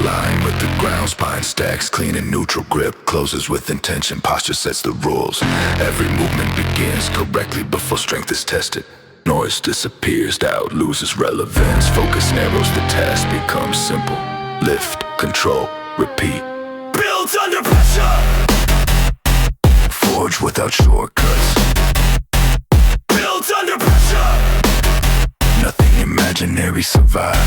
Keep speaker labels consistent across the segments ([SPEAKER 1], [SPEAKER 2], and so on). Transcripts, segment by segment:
[SPEAKER 1] align with the ground. Spine stacks clean and neutral, grip closes with intention. Posture sets the rules. Every movement begins correctly before strength is tested. Noise disappears, doubt loses relevance. Focus narrows, the task becomes simple. Lift, control, repeat.
[SPEAKER 2] Builds under pressure.
[SPEAKER 1] Forge without shortcuts.
[SPEAKER 2] Builds under pressure.
[SPEAKER 1] Nothing imaginary survives.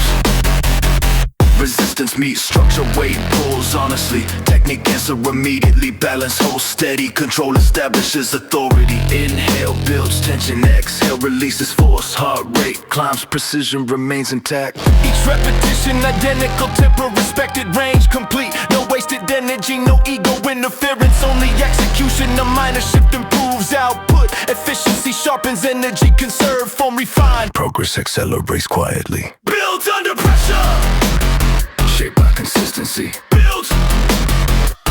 [SPEAKER 1] Resistance meets structure, weight pulls honestly. Technique answer immediately. Balance holds steady. Control establishes authority. Inhale builds tension. Exhale releases force. Heart rate climbs. Precision remains intact.
[SPEAKER 2] Each repetition identical. Tempo respected. Range complete. No wasted energy. No ego interference. Only execution. A minor shift improves output. Efficiency sharpens energy. Conserve form refined.
[SPEAKER 1] Progress accelerates quietly.
[SPEAKER 2] Builds under pressure.
[SPEAKER 1] Shaped by consistency.
[SPEAKER 2] Builds.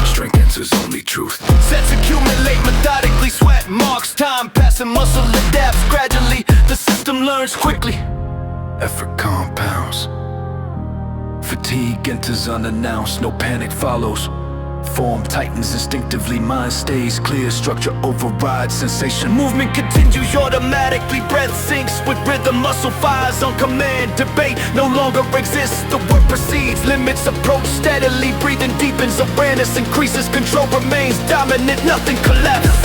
[SPEAKER 1] Strength answers only truth.
[SPEAKER 2] Sets accumulate methodically. Sweat marks time. Passing muscle adapts gradually. The system learns quickly.
[SPEAKER 1] Effort compounds. Fatigue enters unannounced. No panic follows. Form tightens instinctively. Mind stays clear. Structure overrides sensation.
[SPEAKER 2] Movement continues automatically. Breath sinks with rhythm. Muscle fires on command. Debate no longer exists. The work proceeds. Limits approach steadily. Breathing deepens. Awareness increases. Control remains dominant. Nothing collapses.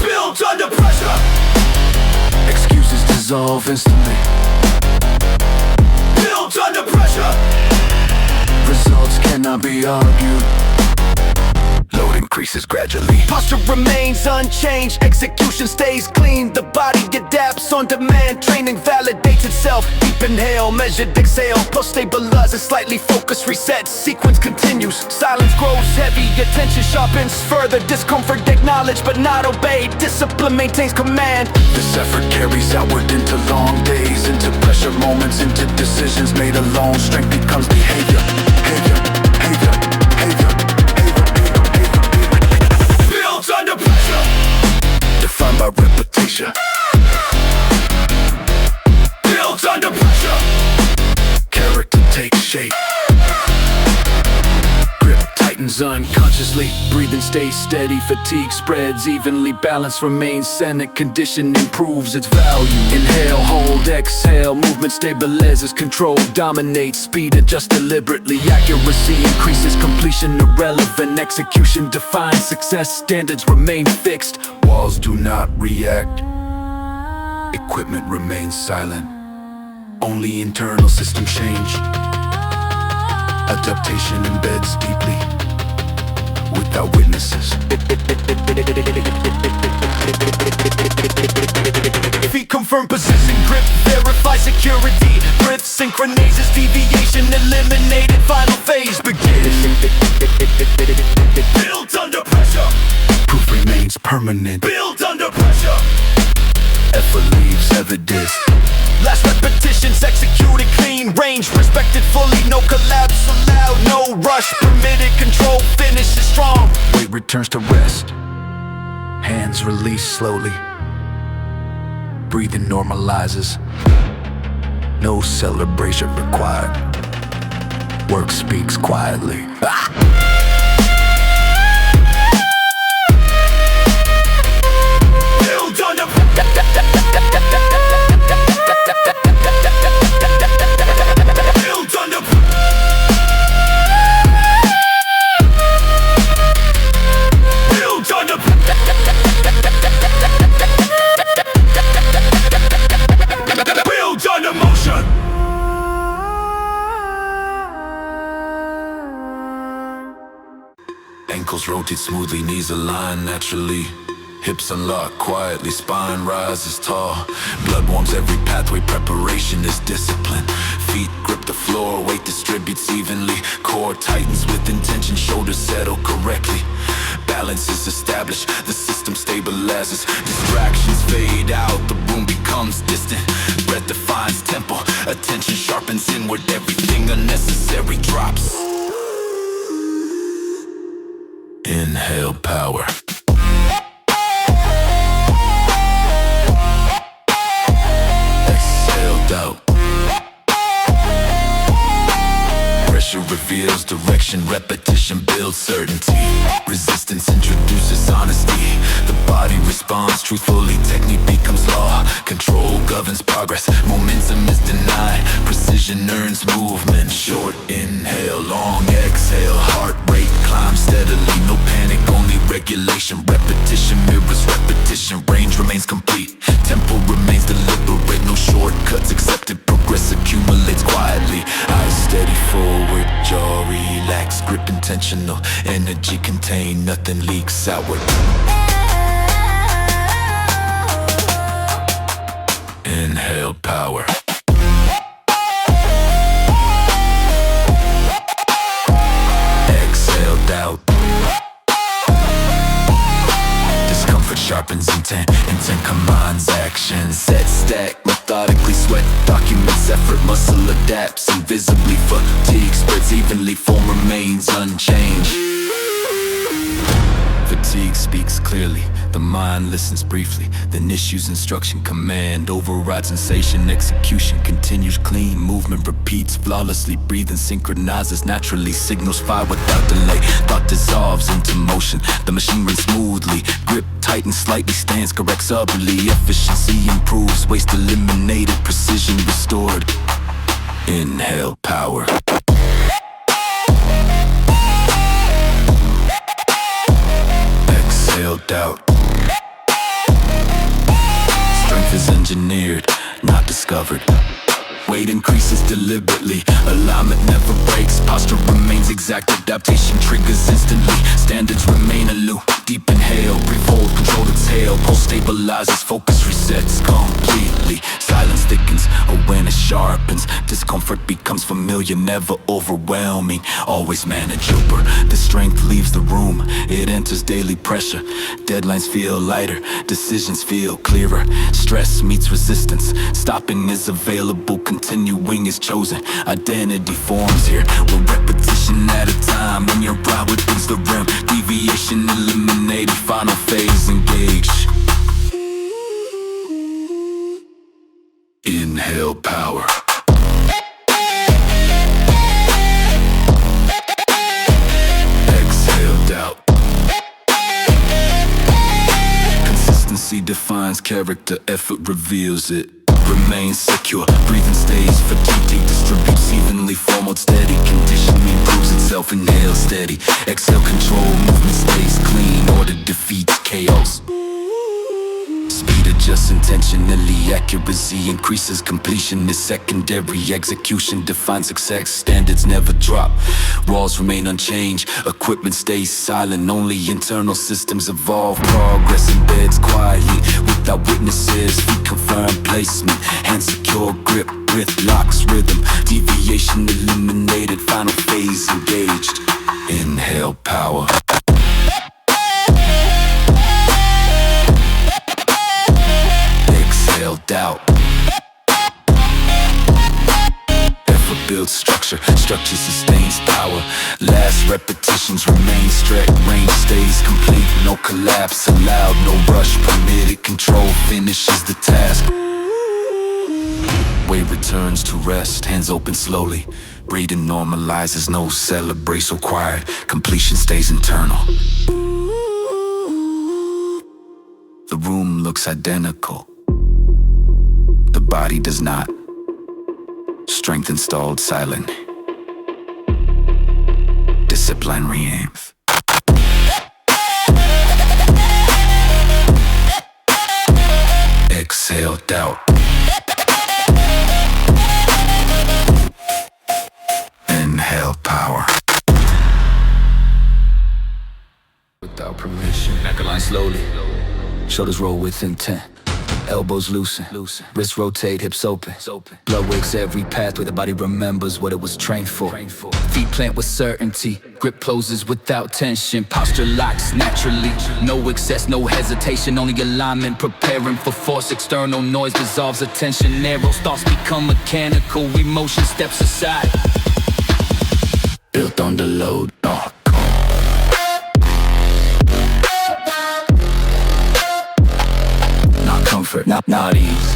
[SPEAKER 2] Builds under pressure.
[SPEAKER 1] Excuses dissolve instantly.
[SPEAKER 2] Builds under pressure.
[SPEAKER 1] Results cannot be argued. Load increases gradually.
[SPEAKER 2] Posture remains unchanged. Execution stays clean. The body adapts on demand. Training validates itself. Deep inhale, measured exhale. Pulse stabilizes, slightly focus resets. Sequence continues. Silence grows heavy. Attention sharpens further. Discomfort acknowledged but not obeyed. Discipline maintains command.
[SPEAKER 1] This effort carries outward into long days, into pressure moments, into decisions made alone. Strength becomes behavior.
[SPEAKER 2] Builds under pressure.
[SPEAKER 1] Defined by repetition.
[SPEAKER 2] Builds under pressure.
[SPEAKER 1] Character takes shape. Grip tightens unconsciously. Breathing stays steady. Fatigue spreads evenly. Balance remains centered. Condition improves its value. Inhale, hold, exhale. Movement stabilizes. Control dominates. Speed adjusts deliberately. Accuracy increases. Completion irrelevant. Execution defines success. Standards remain fixed. Walls do not react. Equipment remains silent. Only internal system change. Adaptation embeds deeply, without witnesses.
[SPEAKER 2] Feet confirm position, grip verify security. Breath synchronizes deviation, eliminated. Final phase begins. Builds under pressure.
[SPEAKER 1] Proof remains permanent.
[SPEAKER 2] Builds under pressure.
[SPEAKER 1] Effort leaves evidence.
[SPEAKER 2] Last repetitions executed clean. Range respected fully. No collapse allowed. No rush permitted. Control finishes strong.
[SPEAKER 1] Weight returns to rest. Hands release slowly. Breathing normalizes. No celebration required. Work speaks quietly.
[SPEAKER 2] Builds under Builds under Builds under Builds under motion.
[SPEAKER 1] Ankles rotate smoothly, knees align naturally. Hips unlock quietly, spine rises tall. Blood warms every pathway, preparation is discipline. Feet grip the floor, weight distributes evenly. Core tightens with intention, shoulders settle correctly. Balance is established, the system stabilizes. Distractions fade out, the room becomes distant. Breath defines tempo, attention sharpens inward. Everything unnecessary drops. Inhale power. Exhale doubt. reveals direction, repetition builds certainty. Resistance introduces honesty. The body responds truthfully, technique becomes law. Control governs progress, momentum is denied. Precision earns movement, short inhale, long exhale. Heart rate climbs steadily, no panic, only regulation. Repetition mirrors repetition, range remains complete. Tempo remains deliberate, no shortcuts accepted. Progress accumulates quietly. Eyes steady forward, jaw relaxed, grip intentional. Energy contained, nothing leaks outward. Inhale power. Exhale doubt. Discomfort sharpens intent, intent commands action. Set, stack, methodically sweat, documents effort, muscle adapts. Invisibly fatigue spreads evenly, form remains unchanged. Fatigue speaks clearly, the mind listens briefly, then issues instruction. Command overrides sensation, execution continues clean. Movement repeats flawlessly, breathing synchronizes naturally. Signals fire without delay, thought dissolves into motion. The machine runs smoothly, grip tightens slightly, stance corrects utterly. Efficiency improves, waste eliminated, precision restored. Inhale power. Exhale doubt. Strength is engineered, not discovered. Weight increases deliberately, alignment never breaks. Posture remains exact, adaptation triggers instantly. Standards remain aloof, deep inhale, brief hold, controlled exhale. Pulse stabilizes, focus resets completely. Silence thickens, awareness sharpens. Discomfort becomes familiar, never overwhelming, always manageable. The strength leaves the room, it enters daily pressure. Deadlines feel lighter, decisions feel clearer. Stress meets resistance, stopping is available, continuing is chosen. Identity forms here, one repetition at a time. When your brow withens the rim, deviation eliminated, final phase engaged. Inhale power. Exhale doubt. Consistency defines character, effort reveals it. Remain secure, breathing stays, fatigue distributes evenly, formal steady. Conditioning proves itself, inhale steady. Exhale control, movement stays clean, order defeats chaos. Speed adjusts intentionally, accuracy increases, completion is secondary. Execution defines success, standards never drop. Walls remain unchanged, equipment stays silent. Only internal systems evolve, progress embeds quietly. Without witnesses, feet confirm placement. Hands secure grip, with locks rhythm. Deviation eliminated, final phase engaged. Inhale power. Exhale doubt. Effort builds structure, structure sustains power. Last repetitions remain stretched, range stays complete. No collapse allowed, no rush permitted. Control finishes the task. Weight returns to rest, hands open slowly. Breathing normalizes, no celebration required. Completion stays internal. The room looks identical. The body does not. Strength installed silent. Discipline re-aims. Exhale doubt. Inhale power. Without permission, neck align slowly. Shoulders roll with intent. Elbows loosen, wrists rotate, hips open. Blood works every pathway, the body remembers what it was trained for. Feet plant with certainty, grip closes without tension. Posture locks naturally, no excess, no hesitation. Only alignment, preparing for force. External noise dissolves attention. Narrow thoughts become mechanical, emotion steps aside. Built on the load, comfort, not ease.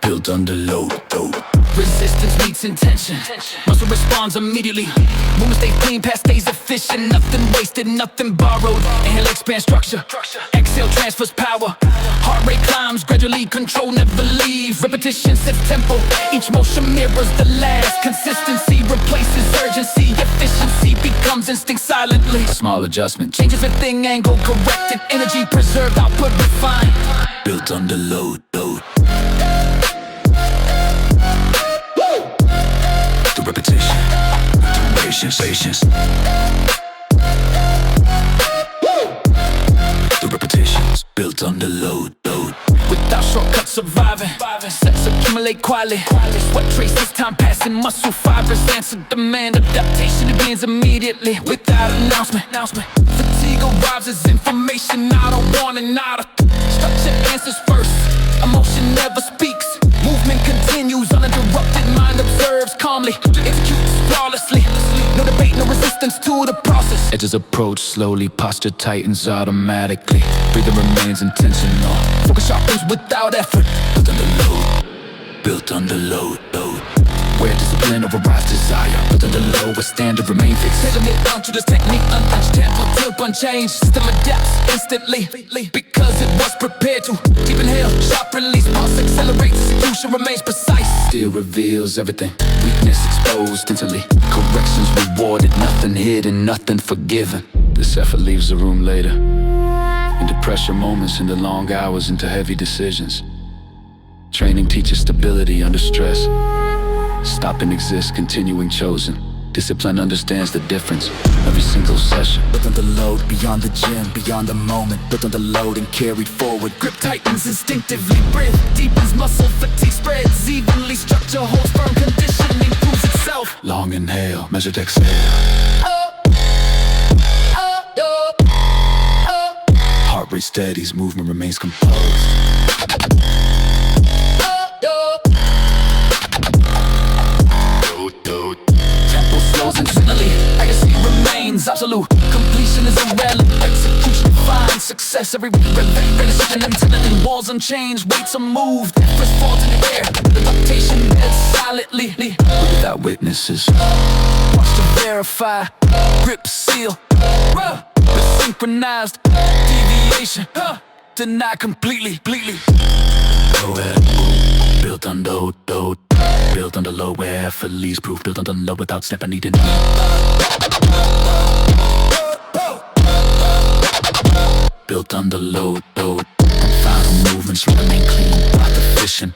[SPEAKER 1] Built built under load.
[SPEAKER 2] Resistance meets intention. Muscle responds immediately. Movement stays clean, past stays efficient. Nothing wasted, nothing borrowed. Inhale, expand structure. Exhale, transfers power. Heart rate climbs, gradually control, never leave. Repetition sets tempo. Each motion mirrors the last. Consistency replaces urgency. Efficiency becomes instinct silently. A small adjustment changes everything, angle corrected. Energy preserved, output refined.
[SPEAKER 1] Built under load. The repetition, patience. The repetitions built under load.
[SPEAKER 2] Without shortcuts surviving, sets accumulate quietly. Sweat traces, time passing, muscle fibers answer demand. Adaptation begins immediately without announcement. Fatigue arrives as information, not a warning, not a structure answers first. Emotion never speaks. Movement continues uninterrupted. Mind observes calmly, executes flawlessly. No debate, no resistance to the process. Edges approach slowly, posture tightens automatically. Breathing remains intentional. Focus sharpens without effort.
[SPEAKER 1] Built under load.
[SPEAKER 2] Where discipline overrides desire. Built under low, where standard remain fixed. Tailoring it down to this technique, untouched, tempo, tilt, unchanged. System adapts instantly, because it was prepared to. Deep inhale, sharp release, pulse accelerates, execution remains precise. Still reveals everything, weakness exposed instantly. Corrections rewarded, nothing hidden, nothing forgiven. This effort leaves the room later, into pressure moments, into long hours, into heavy decisions. Training teaches stability under stress. Stop and exist, continuing chosen. Discipline understands the difference. Every single session built under load, beyond the gym, beyond the moment. Built under load and carried forward. Grip tightens instinctively, breath deepens, muscle fatigue spreads evenly. Structure holds firm, conditioning proves itself. Long inhale, measured exhale. Heart rate steadies, movement remains composed. Tempo slows instantly, accuracy remains absolute. Completion is irrelevant, execution defines success. Every repetition intently, walls unchanged, weights unmoved. Efforts fall to the air, adaptation dead silently. Without witnesses, watch to verify. Grip seal, synchronized. Deviation, denied completely.
[SPEAKER 1] Go ahead, built under load. Built under low where effort leaves proof. Built under low without stepping needed. Built under load. Final movements remain clean, not efficient.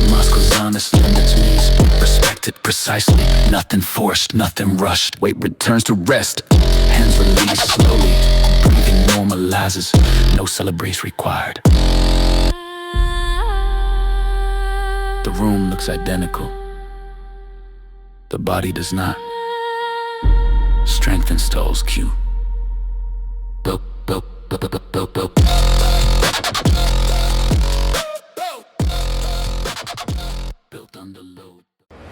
[SPEAKER 1] Muscles on its limits, knees respected precisely. Nothing forced, nothing rushed. Weight returns to rest. Hands release slowly. Breathing normalizes. No celebration required. The room looks identical. The body does not. Strength installs cue. Built. Built under load.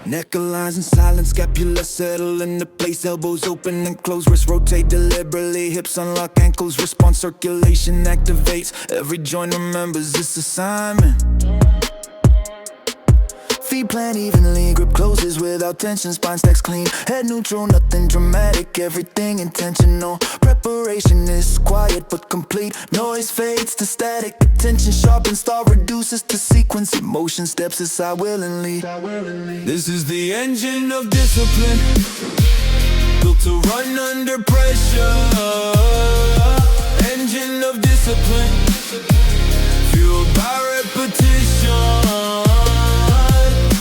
[SPEAKER 3] Neck aligns in silence, scapula settle into place. Elbows open and close, wrists rotate deliberately. Hips unlock, ankles respond, circulation activates. Every joint remembers its assignment. Feet plant evenly, grip closes without tension. Spine stacks clean, head neutral, nothing dramatic. Everything intentional. Preparation is quiet but complete. Noise fades to static. Attention sharpens, thought reduces to sequence. Emotion steps aside willingly. This is the engine of discipline, built to run under pressure. Engine of discipline, fueled by repetition.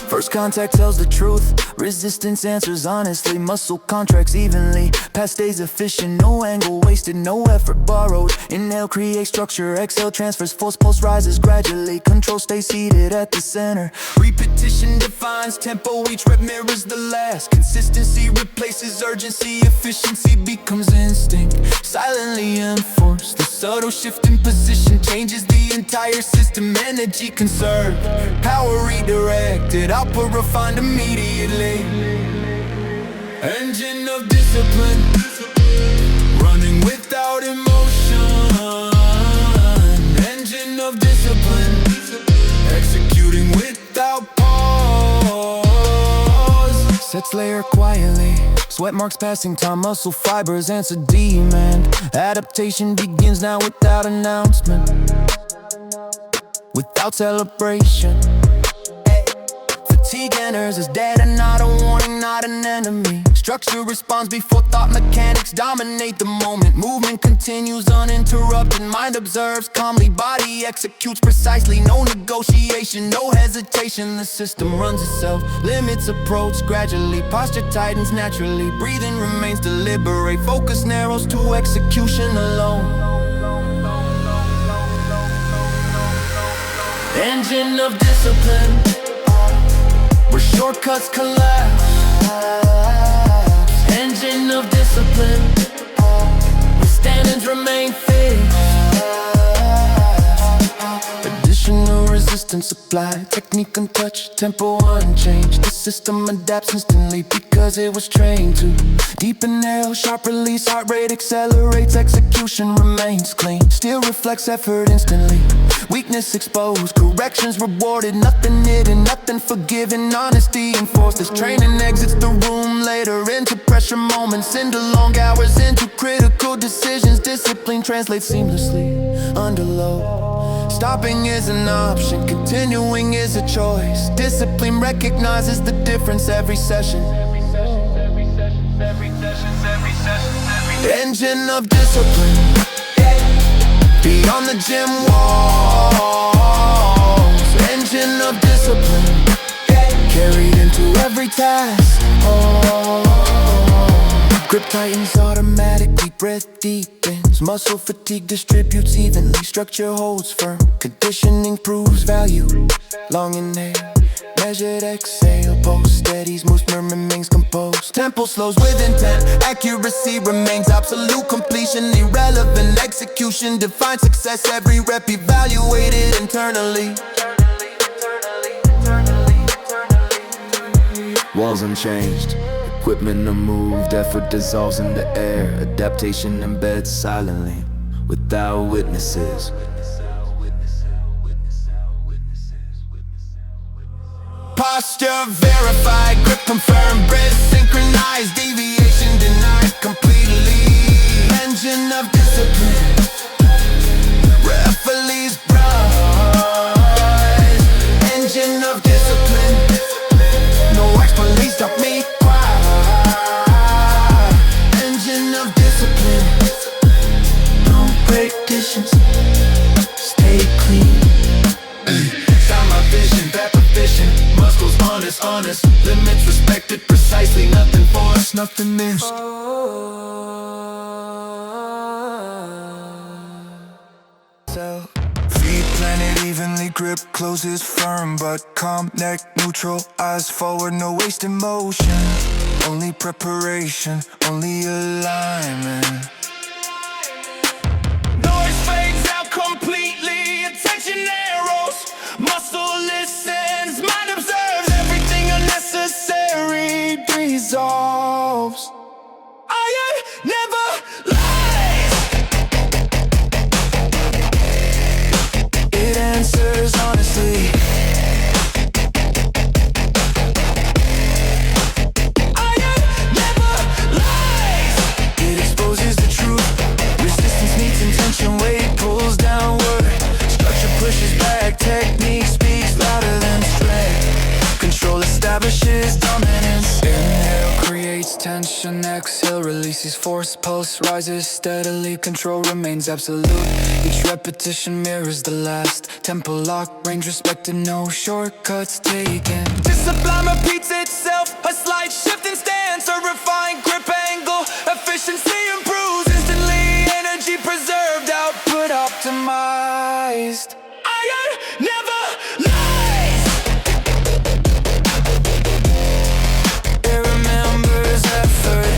[SPEAKER 3] First contact tells the truth, resistance answers honestly. Muscle contracts evenly, past stays efficient. No angle wasted, no effort borrowed. Inhale creates structure, exhale transfers force. Pulse rises gradually, control stays seated at the center. Repetition defines tempo, each rep mirrors the last. Consistency replaces urgency, efficiency becomes instinct. Silently enforced, the subtle shift in position changes the entire system. Energy conserved, power redirected, output refined immediately. Engine of discipline, running without emotion. Engine of discipline, executing without next layer quietly. Sweat marks passing time, muscle fibers answer demand. Adaptation begins now without announcement, without celebration. Fatigue enters as data, not a warning, not an enemy. Structure responds before thought mechanics dominate the moment. Movement continues uninterrupted, mind observes calmly, body executes precisely. No negotiation, no hesitation, the system runs itself. Limits approach gradually, posture tightens naturally. Breathing remains deliberate, focus narrows to execution alone. Engine of discipline, where shortcuts collapse. Engine of discipline, where standards remain fixed. Additional resistance applied, technique untouched, tempo unchanged. The system adapts instantly because it was trained to. Deep inhale, sharp release, heart rate accelerates, execution remains clean. Still reflects effort instantly. Weakness exposed, corrections rewarded, nothing hidden, nothing forgiven. Honesty enforced as training exits the room later into pressure moments, into long hours, into critical decisions. Discipline translates seamlessly under load. Stopping is an option, continuing is a choice. Discipline recognizes the difference every session. Engine of discipline, beyond the gym walls. Engine of discipline, carried into every task. Grip tightens automatically, breath deepens. Muscle fatigue distributes evenly, structure holds firm. Conditioning proves value. Long inhale, measured exhale, pulse steadies, movement remains composed. Tempo slows with intent, accuracy remains absolute. Completion irrelevant, execution defines success. Every rep evaluated internally. Walls unchanged, equipment unmoved, effort dissolves in the air. Adaptation embeds silently, without witnesses. Posture verified, grip confirmed, breath synchronized, deviation denied completely. Engine of discipline, referees rise. Engine of discipline, no ex-police stop me quiet. Engine of discipline, no break dishes, stay clean. Sound my vision, that proficient. Muscles honest, limits respected precisely. Nothing forced, nothing missed. Feet planted evenly, grip closes firm but calm. Neck neutral, eyes forward, no wasted motion. Only preparation, only alignment. Noise fades out completely, attention narrows. Muscle listens, mind observes, everything unnecessary dissolves. Iron never lies. It answers honestly. Iron never lies. It exposes the truth. Resistance meets intention, weight pulls downward. Structure pushes back, technique speaks louder than strength. Control establishes dominance. Inhale creates tension, exhale releases force. Pulse rises steadily, control remains absolute. Each repetition mirrors the last. Tempo lock, range respected, no shortcuts taken. Discipline repeats itself, a slight shift in stance, a refined grip angle. Efficiency improves instantly, energy preserved, output optimized. Iron never lies. It remembers effort.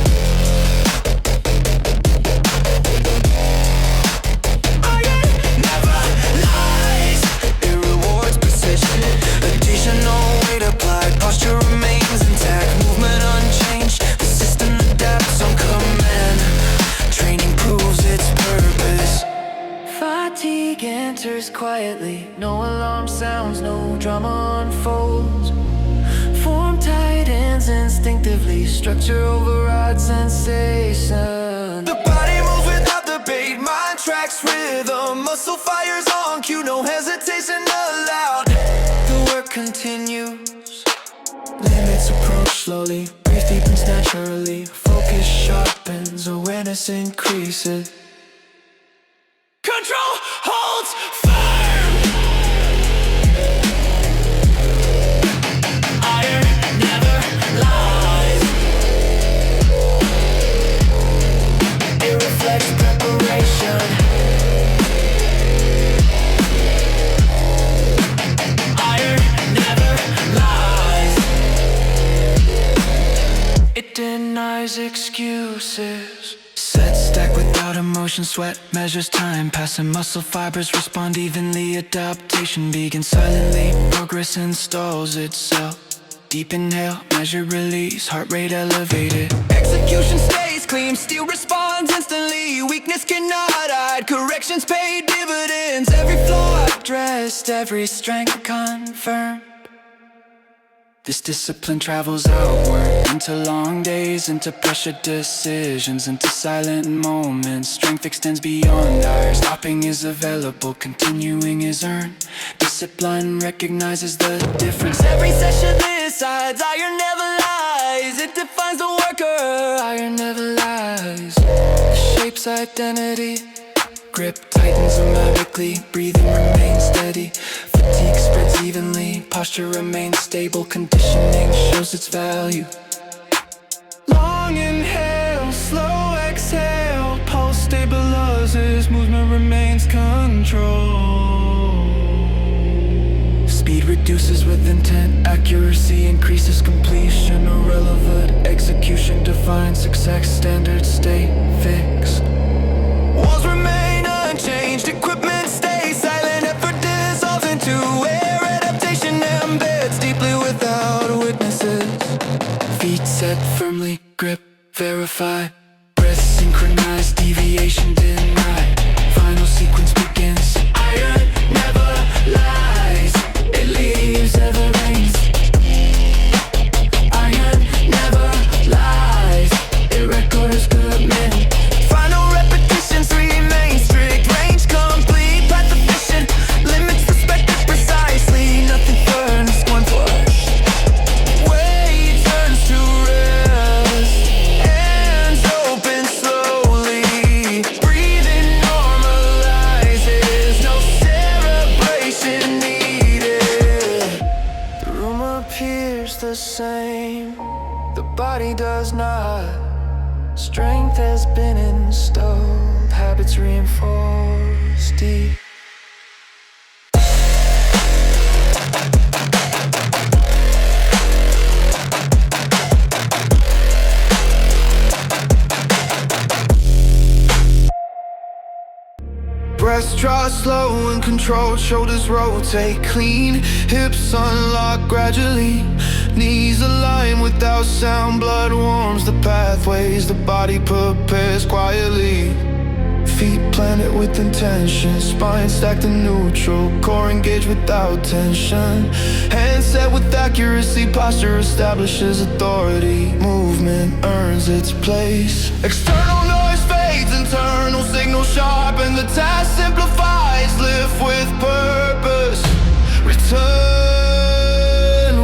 [SPEAKER 3] Iron never lies. It rewards precision. Additional weight applied, posture remains intact, movement unchanged. The system adapts on command. Training proves its purpose. Fatigue enters quietly, no alarm sounds, no drama unfolds. Form tightens instinctively, structure overrides sensation. The body moves without debate, mind tracks rhythm, muscle fires on cue, no hesitation allowed. The work continues, limits approach slowly, breathe deepens naturally, focus sharpens, awareness increases. Control holds firm. Iron never lies. It reflects preparation. Iron never lies. It denies excuses. Set stack without emotion, sweat measures time, passing muscle fibers respond evenly. Adaptation begins silently, progress installs itself. Deep inhale, measure release, heart rate elevated. Execution stays clean, steel responds instantly. Weakness cannot hide, corrections pay dividends. Every flaw addressed, every strength confirmed. This discipline travels outward, into long days, into pressured decisions, into silent moments. Strength extends beyond ours, stopping is available, continuing is earned. Discipline recognizes the difference. Every session decides, iron never lies. It defines the worker, iron never lies. Shapes identity, grip tightens automatically, breathing remains steady. Fatigue spreads evenly, posture remains stable, conditioning shows its value. Long inhale, slow exhale, pulse stabilizes, movement remains controlled. Speed reduces with intent, accuracy increases, completion irrelevant, execution defines success, standards stay fixed. Walls remain unchanged, equipment stays silent, effort dissolves into air, adaptation embeds deeply without witnesses. Feet set firmly, grip verify, breath synchronized, deviation denied. Final sequence begins, iron never lies, it leaves evidence. Iron never lies, it records commitment. Final repetitions remain strict, range complete, path efficient, limits respected precisely. Nothing burns, one push. Weight turns to rest, hands open slowly, breathing normalizes, no celebration needed. The room appears the same, the body does not. Strength has been installed, habits reinforced deep. Breath draw slow and controlled, shoulders rotate clean, hips unlock gradually, knees align without sound, blood warms the pathways, the body prepares quietly. Feet planted with intention, spine stacked in neutral, core engaged without tension. Hands set with accuracy, posture establishes authority, movement earns its place. External noise fades, internal signal sharp, and the task simplifies. Lift with purpose, return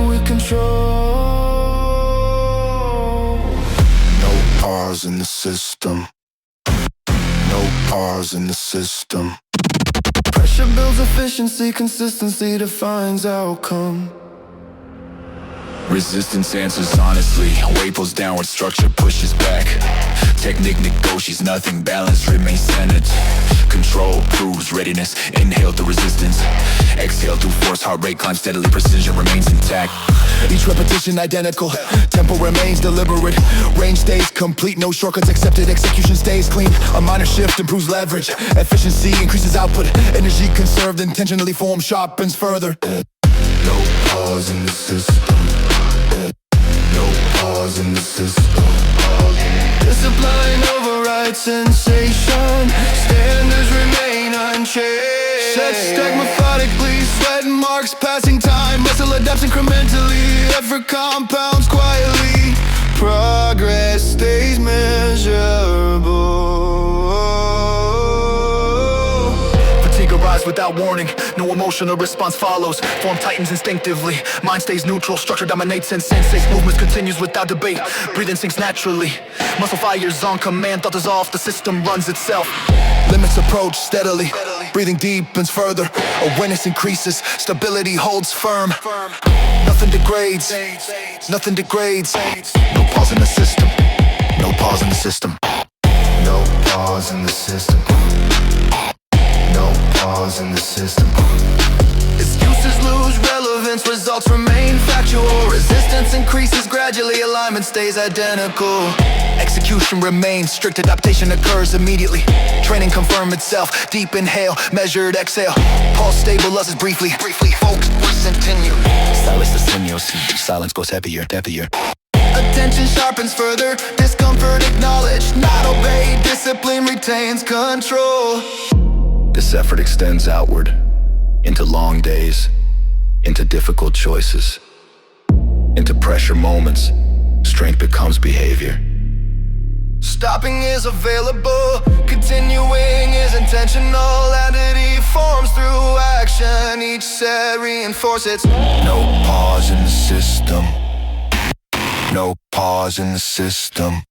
[SPEAKER 3] with control.
[SPEAKER 4] No R's in the system. No R's in the system.
[SPEAKER 3] Pressure builds efficiency, consistency defines outcome.
[SPEAKER 1] Resistance answers honestly, weight pulls downward, structure pushes back. Technique negotiates nothing, balance remains centered. Control proves readiness, inhale through resistance, exhale through force, heart rate climbs steadily, precision remains intact.
[SPEAKER 4] Each repetition identical, tempo remains deliberate, range stays complete, no shortcuts accepted, execution stays clean. A minor shift improves leverage, efficiency increases output, energy conserved intentionally, form sharpens further.
[SPEAKER 1] No pause in the system. No pause in the system.
[SPEAKER 3] Discipline overrides sensation, standards remain unchanged. Set stack methodically, sweat marks passing time, muscle adapts incrementally, effort compounds
[SPEAKER 4] without warning. No emotional response follows. Form tightens instinctively. Mind stays neutral, structure dominates and sensates. Movement continues without debate. Breathing sinks naturally. Muscle fires on command, thought dissolve, the system runs itself. Limits approach steadily. Breathing deepens further. Awareness increases, stability holds firm. Nothing degrades, nothing degrades. No pause in the system. No pause in the system. No pause in the system. No pause in the system. Excuses lose relevance, results remain factual. Resistance increases gradually, alignment stays identical. Execution remains, strict adaptation occurs immediately. Training confirm itself, deep inhale, measured exhale. Pulse stabilizes briefly, focus, voice continue. Silence the signals, silence goes heavier. Attention sharpens further, discomfort acknowledged, not obeyed, discipline retains control. This effort extends outward, into long days, into difficult choices, into pressure moments. Strength becomes behavior. Stopping is available, continuing is intentional. Entity forms through action, each set reinforces. No pause in the system. No pause in the system.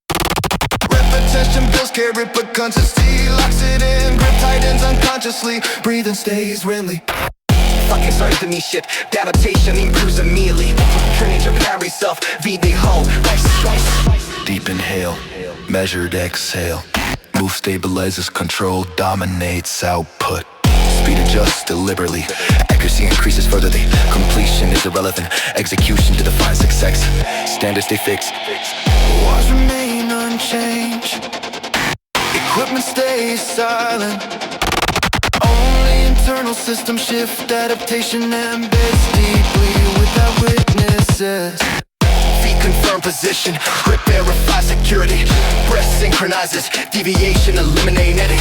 [SPEAKER 4] Repetition builds carry, but consistency locks it in. Grip tightens unconsciously, breathing stays friendly. Fucking starting to me shit, the adaptation improves immediately. Training to carry self, VD home, rice. Deep inhale, measured exhale. Move stabilizes control, dominates output. Speed adjusts deliberately. Accuracy increases further. The completion is irrelevant. Execution to define success. Standards stay fixed. Wars remain unchanged. Equipment stays silent. Only internal system shift. Adaptation embeds deeply without witnesses. Feet confirm position. Grip verifies security. Breath synchronizes. Deviation eliminated.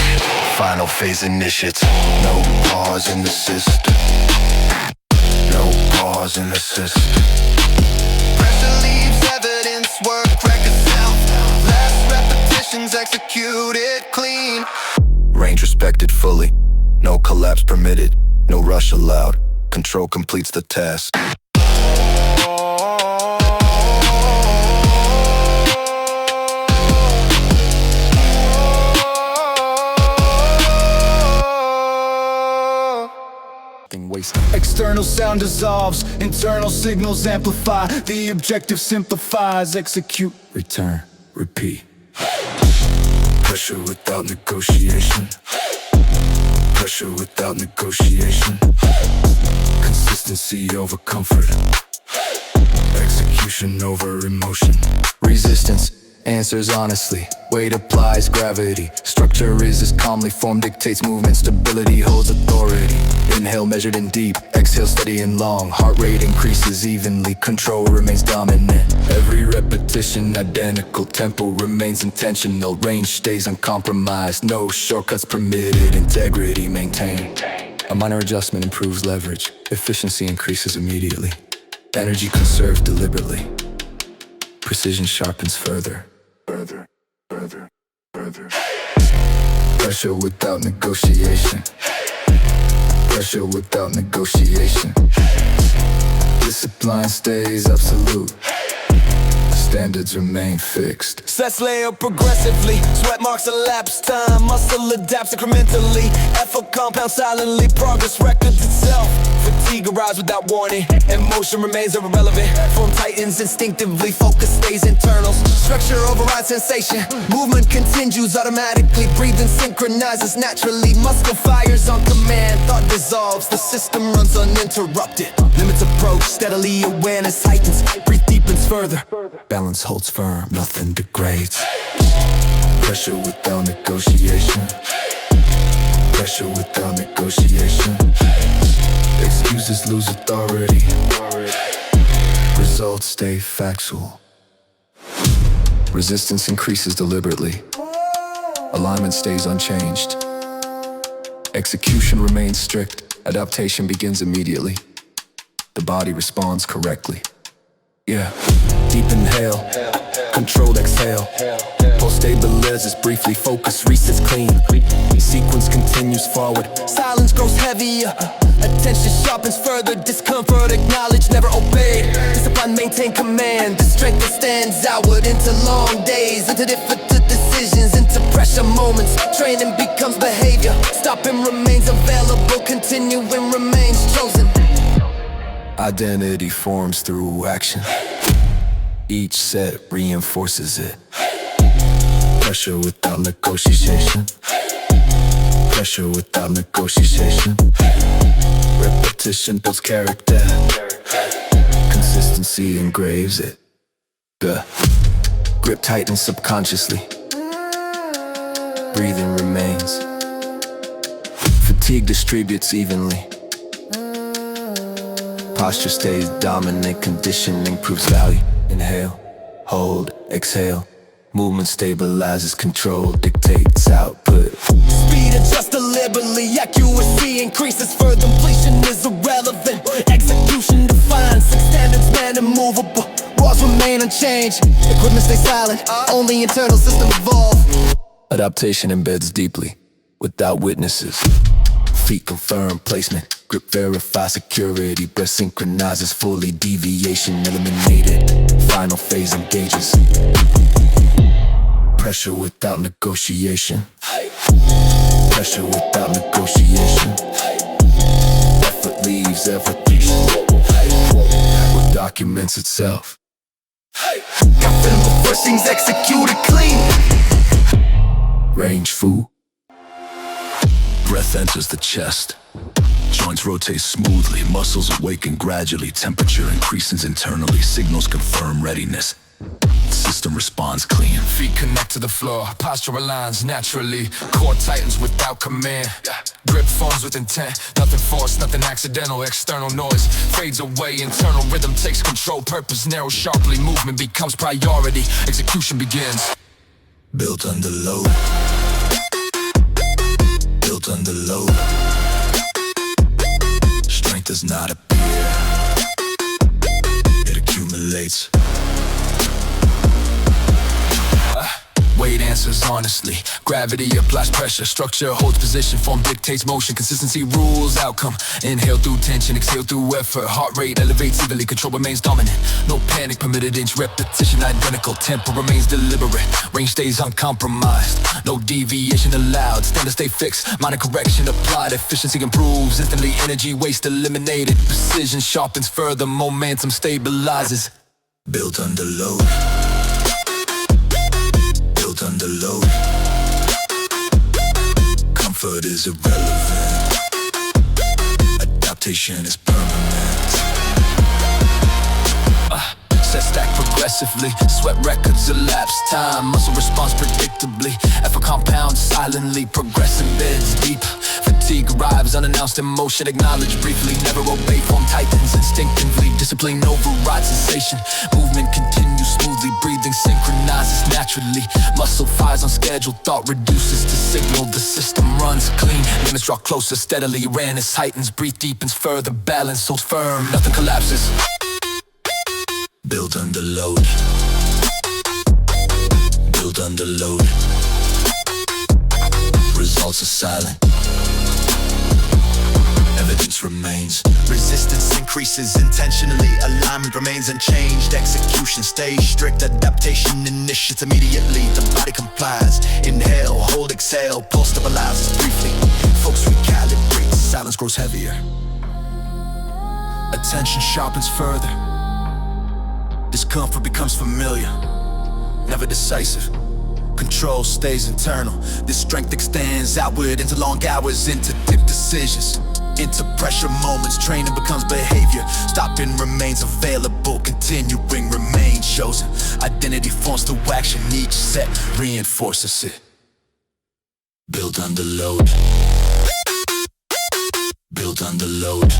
[SPEAKER 4] Final phase initiates. No pause in the system. No pause in the system. Pressure leaves evidence. Work record self. Last repetitions executed clean. Range respected fully. No collapse permitted. No rush allowed. Control completes the task. External sound dissolves, internal signals amplify. The objective simplifies, execute, return, repeat. Pressure without negotiation. Pressure without negotiation. Consistency over comfort. Execution over emotion. Resistance answers honestly. Weight applies gravity. Structure is as calmly formed, dictates movement. Stability holds authority. Inhale measured and deep, exhale steady and long. Heart rate increases evenly, control remains dominant. Every repetition identical, tempo remains intentional. Range stays uncompromised, no shortcuts permitted. Integrity maintained. A minor adjustment improves leverage. Efficiency increases immediately. Energy conserved deliberately. Precision sharpens further. Further. Pressure without negotiation. Pressure without negotiation. Discipline stays absolute. Standards remain fixed. Sets layer progressively. Sweat marks elapse time. Muscle adapts incrementally. Effort compounds silently. Progress records itself. Fatigue arrives without warning. Emotion remains irrelevant. Form tightens instinctively. Focus stays internal. Structure overrides sensation. Movement continues automatically. Breathing synchronizes naturally. Muscle fires on command. Thought dissolves. The system runs uninterrupted. Limits approach steadily. Awareness heightens. Breathe deepens further. Balance holds firm. Nothing degrades. Pressure without negotiation. Pressure without negotiation. Excuses lose authority. Results stay factual. Resistance increases deliberately. Alignment stays unchanged. Execution remains strict. Adaptation begins immediately. The body responds correctly. Yeah. Deep inhale. Controlled exhale.
[SPEAKER 3] Pulse stabilizes briefly, focus resets clean. Sequence continues forward.
[SPEAKER 2] Silence grows heavier, attention sharpens further. Discomfort acknowledged, never obeyed. Discipline maintain command. The strength that stands outward into long days, into difficult decisions, into pressure moments. Training becomes behavior. Stopping remains available, continuing remains chosen.
[SPEAKER 3] Identity forms through action. Each set reinforces it. Pressure without negotiation. Pressure without negotiation. Repetition builds character. Consistency engraves it. The grip tightens subconsciously. Breathing remains. Fatigue distributes evenly. Posture stays dominant. Conditioning proves value. Inhale, hold, exhale. Movement stabilizes, control dictates output.
[SPEAKER 2] Speed adjusts deliberately, accuracy increases further. Completion is irrelevant, execution defines. Standards man immovable, walls remain unchanged. Equipment stays silent, only internal system evolve.
[SPEAKER 3] Adaptation embeds deeply, without witnesses. Feet confirm placement, grip verify security. Breath synchronizes fully, deviation eliminated. Final phase engages. Pressure without negotiation. Pressure without negotiation. Effort leaves evocation. What documents itself.
[SPEAKER 2] Confident before things executed clean.
[SPEAKER 3] Range food.
[SPEAKER 1] Breath enters the chest. Joints rotate smoothly, muscles awaken gradually. Temperature increases internally, signals confirm readiness. System responds clean.
[SPEAKER 5] Feet connect to the floor, posture aligns naturally. Core tightens without command. Grip forms with intent, nothing forced, nothing accidental. External noise fades away, internal rhythm takes control. Purpose narrows sharply, movement becomes priority. Execution begins.
[SPEAKER 3] Built under load. Built under load. Strength does not appear. It accumulates.
[SPEAKER 5] Weight answers honestly. Gravity applies pressure. Structure holds position. Form dictates motion. Consistency rules outcome. Inhale through tension, exhale through effort. Heart rate elevates evenly. Control remains dominant. No panic permitted. Inch repetition identical. Tempo remains deliberate. Range stays uncompromised. No deviation allowed. Standards stay fixed. Minor correction applied. Efficiency improves. Instantly energy waste eliminated. Precision sharpens further. Momentum stabilizes.
[SPEAKER 3] Built under load. Built under load. Comfort is irrelevant. Adaptation is permanent.
[SPEAKER 5] Set stack progressively. Sweat records elapse. Time muscle response predictably. Effort compounds silently. Progressing beds deep. Fatigue arrives unannounced. Emotion acknowledged briefly. Never obey. Form tightens instinctively. Discipline overrides sensation. Movement continues smoothly. Breathing synchronizes naturally. Muscle fires on schedule. Thought reduces to signal. The system runs clean. Limits draw closer steadily. Awareness heightens. Breathe deepens further. Balance holds firm. Nothing collapses.
[SPEAKER 3] Built under load. Built under load. Results are silent. Evidence remains.
[SPEAKER 6] Resistance increases intentionally. Alignment remains unchanged. Execution stays strict. Adaptation initiates immediately. The body complies. Inhale, hold, exhale. Pulse stabilizes briefly. Focus recalibrates. Silence grows heavier.
[SPEAKER 5] Attention sharpens further. Discomfort becomes familiar. Never decisive. Control stays internal. This strength extends outward into long hours, into deep decisions, into pressure moments. Training becomes behavior. Stopping remains available. Continuing remains chosen. Identity forms through action. Each set reinforces it.
[SPEAKER 3] Built under load. Built under load.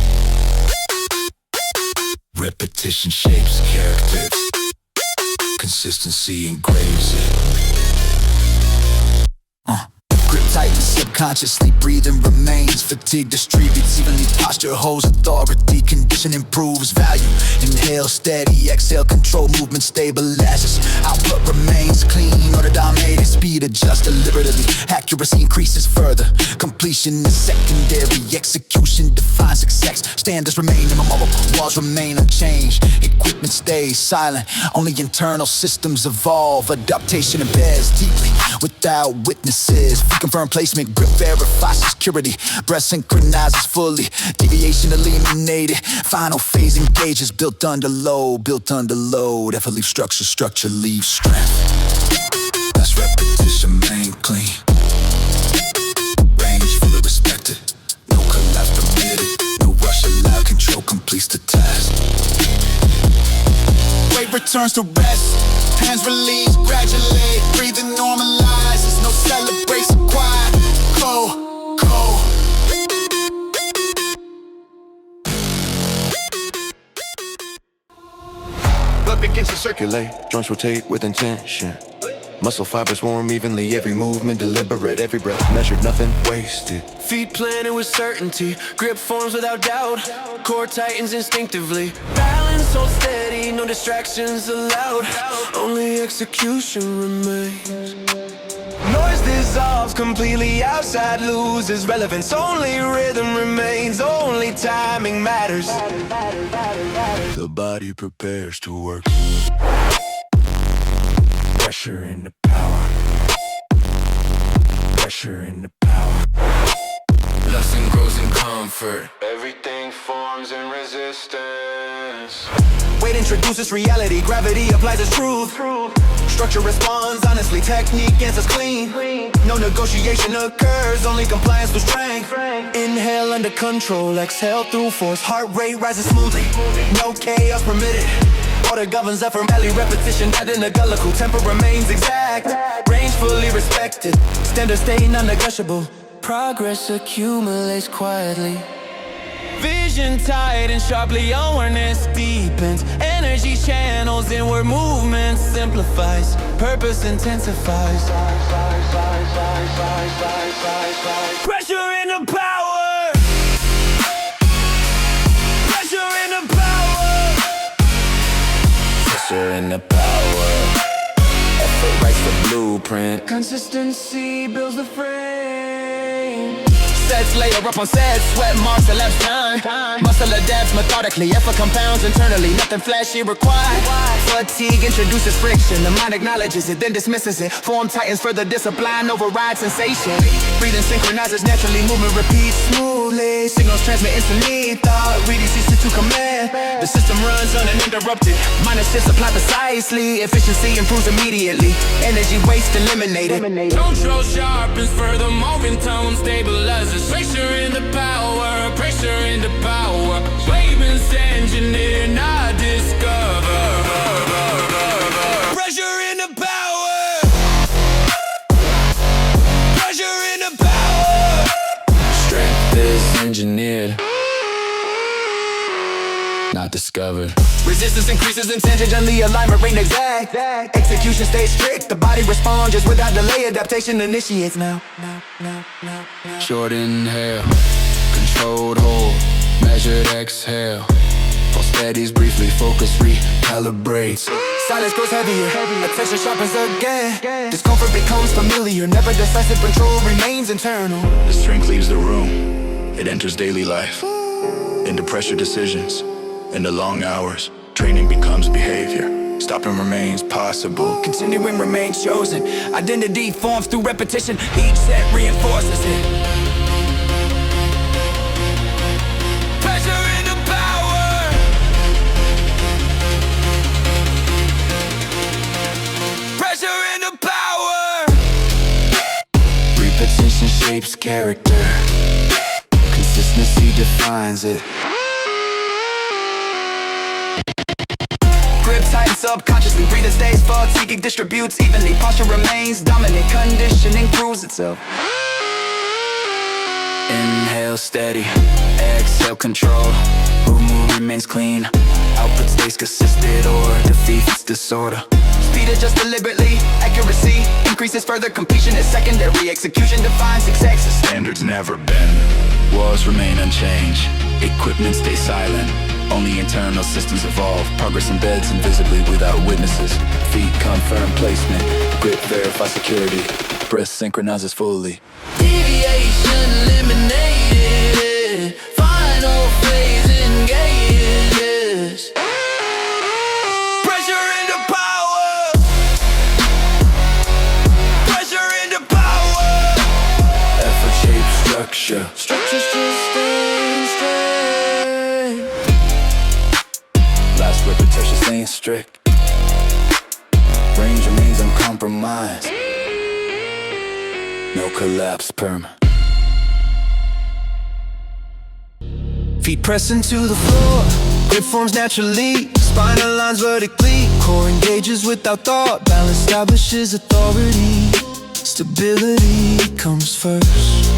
[SPEAKER 3] Repetition shapes characters. Consistency engraves it.
[SPEAKER 5] Grip tight and subconsciously breathing remains. Fatigue distributes evenly, posture holds authority. Condition improves value. Inhale steady, exhale control, movement stabilizes. Output remains clean, order dominated. Speed adjust deliberately, accuracy increases further. Completion is secondary, execution defines success. Standards remain immoral, walls remain unchanged. Equipment stays silent, only internal systems evolve. Adaptation embeds deeply without witnesses. Confirm placement, grip verify security. Breath synchronizes fully, deviation eliminated. Final phase engages, built under load, built under load. Effort leaves structure, structure leaves strength. That's repetition, main clean. Range fully respected, no collapse permitted. No rush allowed, control completes the task.
[SPEAKER 4] Weight returns to rest, hands release gradually. Breathing normalizes, no celebration quiet. Go, go.
[SPEAKER 7] Blood begins to circulate, joints rotate with intention. Muscle fibers warm evenly, every movement deliberate, every breath measured, nothing wasted.
[SPEAKER 2] Feet planted with certainty, grip forms without doubt. Core tightens instinctively, balance so steady, no distractions allowed. Only execution remains. Noise dissolves completely, outside loses relevance. Only rhythm remains, only timing matters.
[SPEAKER 7] The body prepares to work.
[SPEAKER 5] Pressure in the power. Pressure in the power.
[SPEAKER 1] Blessing grows in comfort.
[SPEAKER 7] Everything forms in resistance.
[SPEAKER 2] Weight introduces reality, gravity applies its truth. Structure responds honestly, technique answers clean. No negotiation occurs, only compliance with strength. Inhale under control, exhale through force. Heart rate rises smoothly, no chaos permitted. Order governs effort, belly repetition, identical. Tempo remains exact, range fully respected. Standards stay non-negotiable. Progress accumulates quietly. Vision tight and sharply, awareness deepens. Energy channels, inward movement simplifies. Purpose intensifies. Pressure in the power. Pressure in the power.
[SPEAKER 1] Pressure in the power. Effort writes the blueprint.
[SPEAKER 2] Consistency builds the frame. Sets layer up on sets, sweat marks elapse time. Muscle adapts methodically, effort compounds internally. Nothing flashy required. Fatigue introduces friction, the mind acknowledges it, then dismisses it. Form tightens, further discipline overrides sensation. Breathing synchronizes naturally, movement repeats smoothly. Signals transmit instantly, thought really ceases to command. The system runs uninterrupted, minor shifts apply precisely. Efficiency improves immediately, energy waste eliminated.
[SPEAKER 1] Control sharpens further, momentum stabilizes. Pressure in the power, pressure in the power. Wavement's engineer, not discover.
[SPEAKER 2] Pressure in the power. Pressure in the power.
[SPEAKER 1] Strength is engineered, not discovered.
[SPEAKER 2] Resistance increases in tension, the alignment rate exact. Execution stays strict, the body responds just without delay. Adaptation initiates now.
[SPEAKER 1] Short inhale, controlled hold, measured exhale. Pulse steadies briefly, focus recalibrates.
[SPEAKER 2] Silence grows heavier, attention sharpens again. Discomfort becomes familiar, never decisive control remains internal.
[SPEAKER 8] The strength leaves the room, it enters daily life. Into pressure decisions, into long hours, training becomes behavior. Stopping remains possible.
[SPEAKER 2] Continuing remains chosen. Identity forms through repetition. Each set reinforces it. Pressure in the power. Pressure in the power.
[SPEAKER 1] Repetition shapes character. Consistency defines it.
[SPEAKER 2] Grip tighten subconsciously, breathing stays fatigue distributes evenly. Posture remains dominant, conditioning proves itself.
[SPEAKER 5] Inhale steady, exhale control. Movement remains clean,
[SPEAKER 3] Output stays consistent or defeats disorder.
[SPEAKER 2] Speed adjust deliberately, accuracy increases further, completion is secondary, execution defines success.
[SPEAKER 8] Standards never bend, walls remain unchanged, equipment stays silent, only internal systems evolve. Progress embeds invisibly without witnesses. Feet confirm placement, grip verify security, breath synchronizes fully.
[SPEAKER 3] Deviation eliminated, final phase engages. Pressure into power, pressure into power.
[SPEAKER 8] Effort shapes structure,
[SPEAKER 3] Structure's just staying straight.
[SPEAKER 8] last repetition staying strict. Range remains uncompromised, no collapse perm.
[SPEAKER 3] Feet press into the floor, grip forms naturally, spine aligns vertically, core engages without thought, balance establishes authority, stability comes first.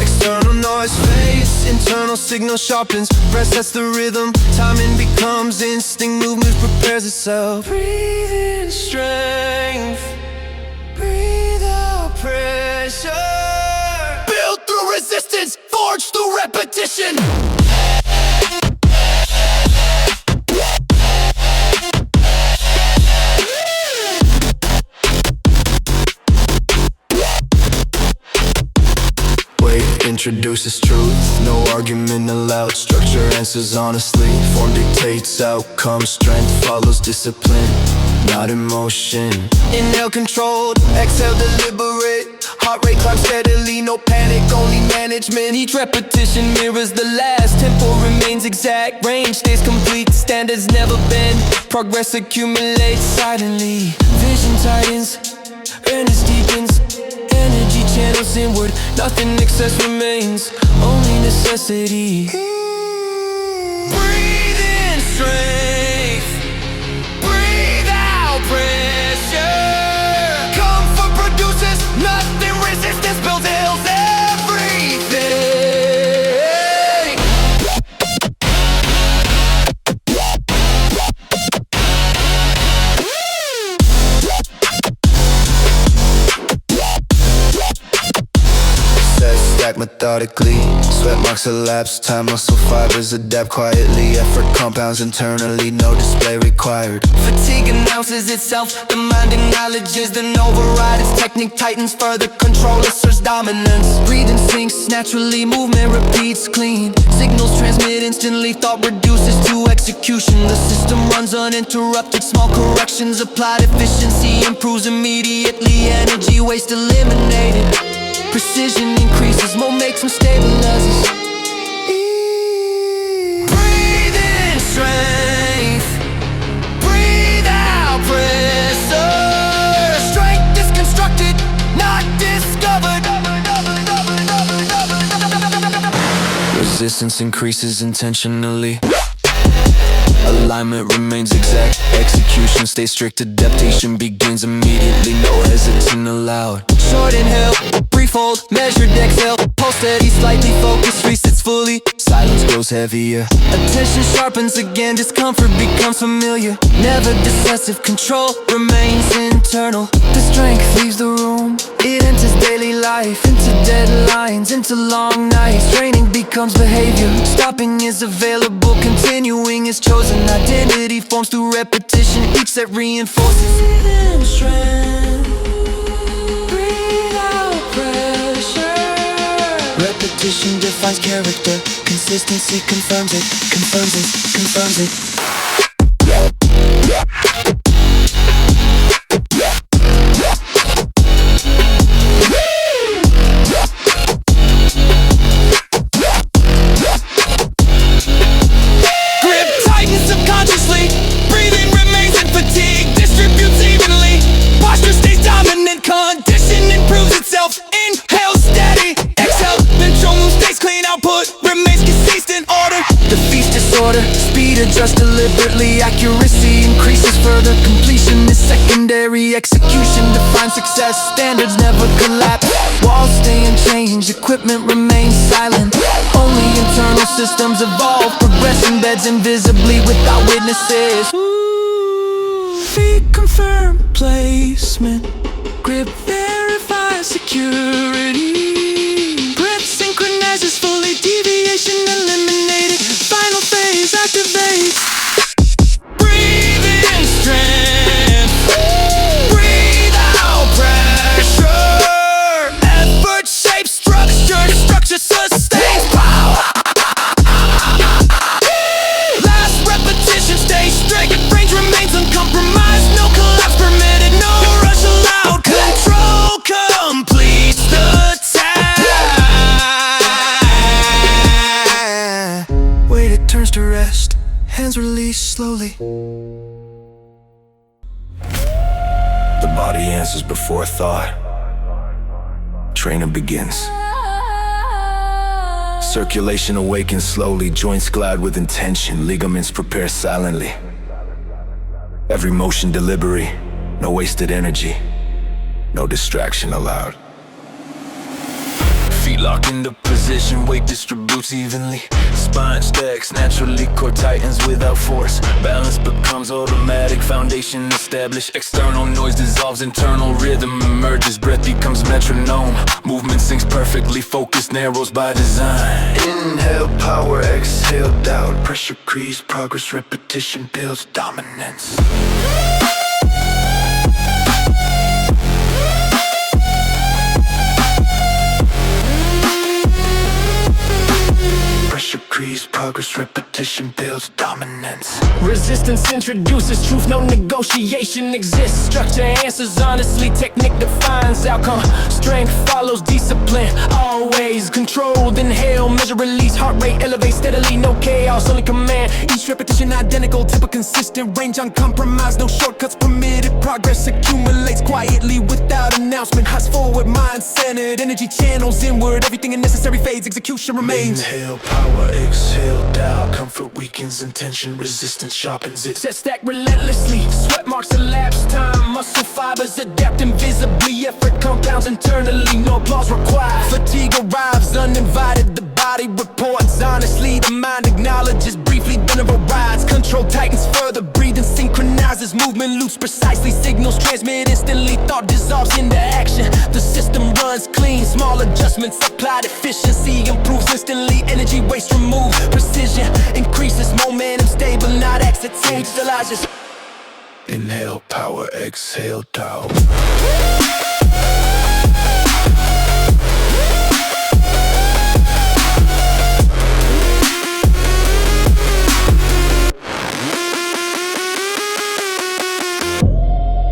[SPEAKER 3] External noise fades, internal signal sharpens, breath sets the rhythm, timing becomes instinct, movement prepares itself. Breathe in strength, breathe out pressure.
[SPEAKER 2] Build through resistance, forged through repetition.
[SPEAKER 3] Weight introduces truth, no argument allowed. Structure answers honestly, form dictates outcome. Strength follows discipline, not emotion. Inhale controlled, exhale deliberate. Heart rate climbs steadily, no panic, only management. Each repetition mirrors the last, tempo remains exact. Range stays complete, standards never bend. Progress accumulates silently, vision tightens, earnest deepens. Energy channels inward, nothing excess remains, only necessity. Breathe in strength, breathe out pressure. Comfort produces nothing, resistance builds hills, everything. Stack methodically, sweat marks elapse, time muscle fibers adapt quietly, effort compounds internally, no display required. Fatigue announces itself, the mind acknowledges, then override its technique tightens further, control asserts dominance. Breathing sinks naturally, movement repeats clean, signals transmit instantly, thought reduces to execution. The system runs uninterrupted, small corrections applied, efficiency improves immediately, energy waste eliminated. Precision increases, momentum stabilizes. Breathe in strength, breathe out pressure. Strength is constructed, not discovered. Resistance increases intentionally, alignment remains exact, execution stays strict, adaptation begins immediately, no hesitation allowed. Short inhale, brief hold, measured exhale, pulse steady, slightly focused, resets fully, silence grows heavier. Attention sharpens again, discomfort becomes familiar. Never decisive, control remains internal. The strength leaves the room, it enters daily life, into deadlines, into long nights. Training becomes behavior, stopping is available, continuing is chosen. Identity forms through repetition, each set reinforces. Breathe in strength, breathe out pressure. Repetition defines character, consistency confirms it, confirms it, confirms it. adjust deliberately. Accuracy increases further, completion is secondary. Execution defines success, standards never collapse. Walls stay unchanged, equipment remains silent. Only internal systems evolve, progressing beds invisibly without witnesses. Feet confirm placement, grip verify security. Grip synchronizes fully, deviation eliminated. Final phase activate. Breathe in strength, breathe out pressure. Effort shapes structure, structure sustains power. Last repetition stays strict, range remains uncompromised. No collapse permitted, no rush allowed. Control completes the task. Weight it turns to rest, hands release slowly.
[SPEAKER 1] The body answers before thought. Training begins. Circulation awakens slowly, joints glide with intention, ligaments prepare silently. Every motion deliberate, no wasted energy, no distraction allowed. Feet lock into position, weight distributes evenly. Spine stacks naturally, core tightens without force. Balance becomes automatic, foundation established. External noise dissolves, internal rhythm emerges. Breath becomes metronome, movement syncs perfectly. Focus narrows by design. Inhale power, exhale doubt. Pressure creeps, progress, repetition builds dominance. Pressure creeps, progress, repetition builds dominance.
[SPEAKER 3] Resistance introduces truth, no negotiation exists. Structure answers honestly, technique defines outcome. Strength follows discipline, always controlled. Inhale, measure release, heart rate elevates steadily. No chaos, only command. Each repetition identical, tempo consistent. Range uncompromised, no shortcuts permitted. Progress accumulates quietly without announcement. Eyes forward, mind centered, energy channels inward. Everything in necessary fades, execution remains.
[SPEAKER 1] Inhale power, exhale doubt. Comfort weakens intention, resistance sharpens it.
[SPEAKER 3] Set stack relentlessly, sweat marks elapse time. Muscle fibers adapt invisibly. Effort compounds internally, no applause required. Fatigue arrives uninvited, the body reports honestly. The mind acknowledges briefly, then overrides. Control tightens further, breathing synchronizes. Movement loops precisely, signals transmit instantly. Thought dissolves into action, the system runs clean. Small adjustments applied, efficiency improves instantly. Energy waste removed, precision increases. Momentum stable, not accidental, stabilizes.
[SPEAKER 1] Inhale power, exhale doubt.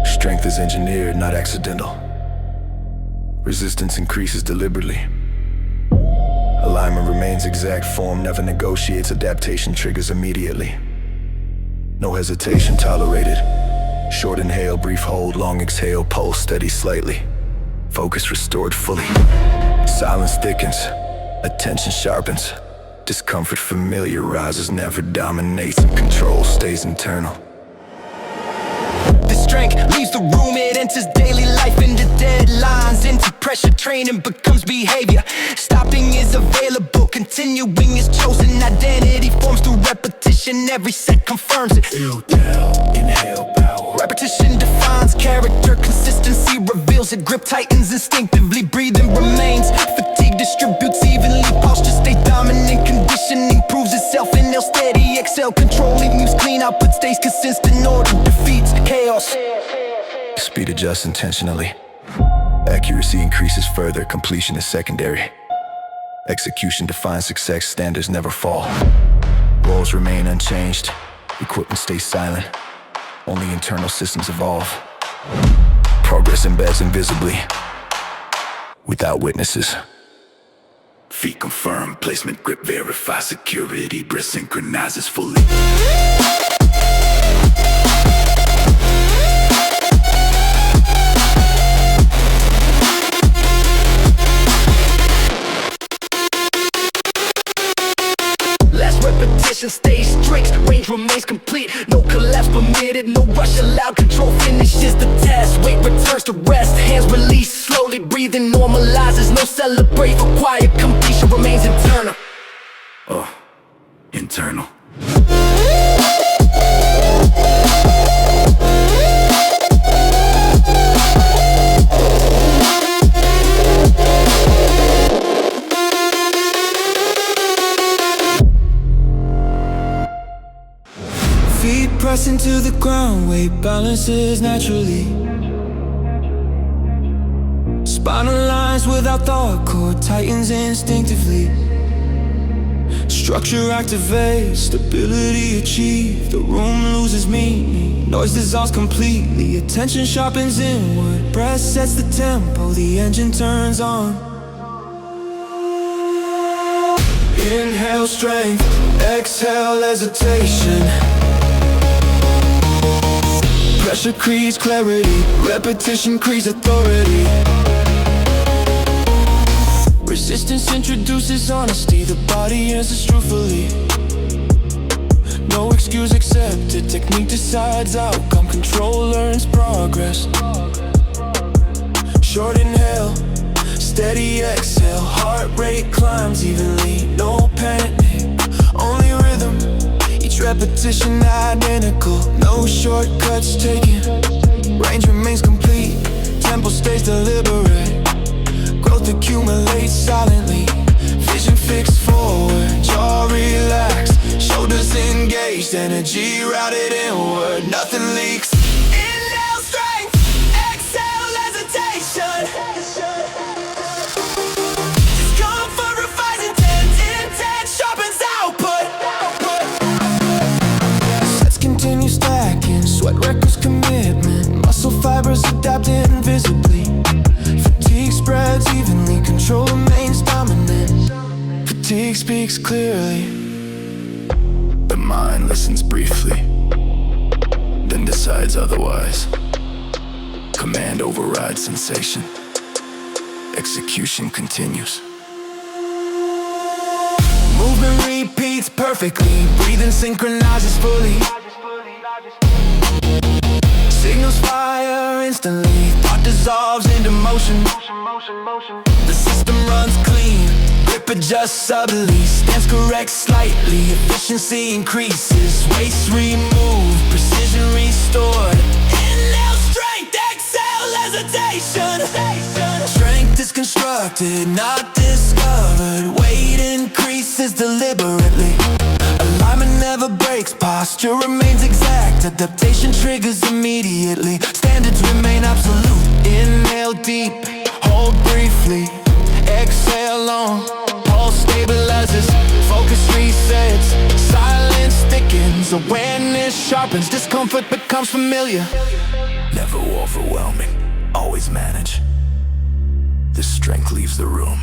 [SPEAKER 1] Strength is engineered, not accidental. Resistance increases deliberately. Alignment remains exact, form never negotiates, adaptation triggers immediately. No hesitation tolerated. Short inhale, brief hold, long exhale, pulse steady slightly. Focus restored fully. Silence thickens, attention sharpens. Discomfort familiarizes, never dominates, and control stays internal.
[SPEAKER 3] The strength leaves the room, it enters daily life into deadlines, into pressure, training becomes behavior. Stopping is available, continuing is chosen. Identity forms through repetition, every set confirms it.
[SPEAKER 1] Feel down, inhale power.
[SPEAKER 3] Repetition defines character, consistency reveals it. Grip tightens instinctively, breathing remains. Fatigue distributes evenly, posture stay dominant. Conditioning proves itself, inhale steady, exhale controlling. Moves clean, output stays consistent, order defeats chaos.
[SPEAKER 1] Speed adjusts intentionally. Accuracy increases further, completion is secondary. Execution defines success, standards never fall. Roles remain unchanged, equipment stays silent. Only internal systems evolve. Progress embeds invisibly, without witnesses. Feet confirm, placement grip verify security, breath synchronizes fully.
[SPEAKER 2] Preparation stays strict, range remains complete. No collapse permitted, no rush allowed. Control finishes the task, weight returns to rest. Hands release, slowly breathing normalizes. No celebrate, required completion remains internal.
[SPEAKER 1] Internal.
[SPEAKER 3] Feet pressing to the ground, weight balances naturally. Spinal lines without thought, core tightens instinctively. Structure activates, stability achieved. The room loses meaning, noise dissolves completely. Attention sharpens inward, breath sets the tempo, the engine turns on. Inhale strength, exhale hesitation. Pressure creates clarity, repetition creates authority. Resistance introduces honesty, the body answers truthfully. No excuse accepted, technique decides outcome, control learns progress. Short inhale, steady exhale, heart rate climbs evenly. No panic, only rhythm, each repetition identical. No shortcuts taken, range remains complete. Tempo stays deliberate, growth accumulates silently. Vision fixed forward, jaw relaxed, shoulders engaged, energy routed inward, nothing leaks. Inhale strength, exhale hesitation. Discomfort refines intent sharpens output. Sets continue stacking, sweat records commitment. Muscle fibers adapt invisibly. Fatigue spreads evenly, control remains dominant. Fatigue speaks clearly.
[SPEAKER 8] The mind listens briefly, then decides otherwise. Command overrides sensation. Execution continues.
[SPEAKER 3] Movement repeats perfectly, breathing synchronizes fully. Signals fire instantly, thought dissolves into motion. The system runs clean, grip adjusts subtly, stance corrects slightly, efficiency increases, waste removed, precision restored. Inhale strength, exhale hesitation. Strength is constructed, not discovered. Weight increases deliberately. Alignment never breaks, posture remains exact. Adaptation triggers immediately, standards remain absolute. Inhale deep, hold briefly, exhale long. Pulse stabilizes, focus resets, silence thickens, awareness sharpens, discomfort becomes familiar.
[SPEAKER 8] Never overwhelming, always manage. The strength leaves the room.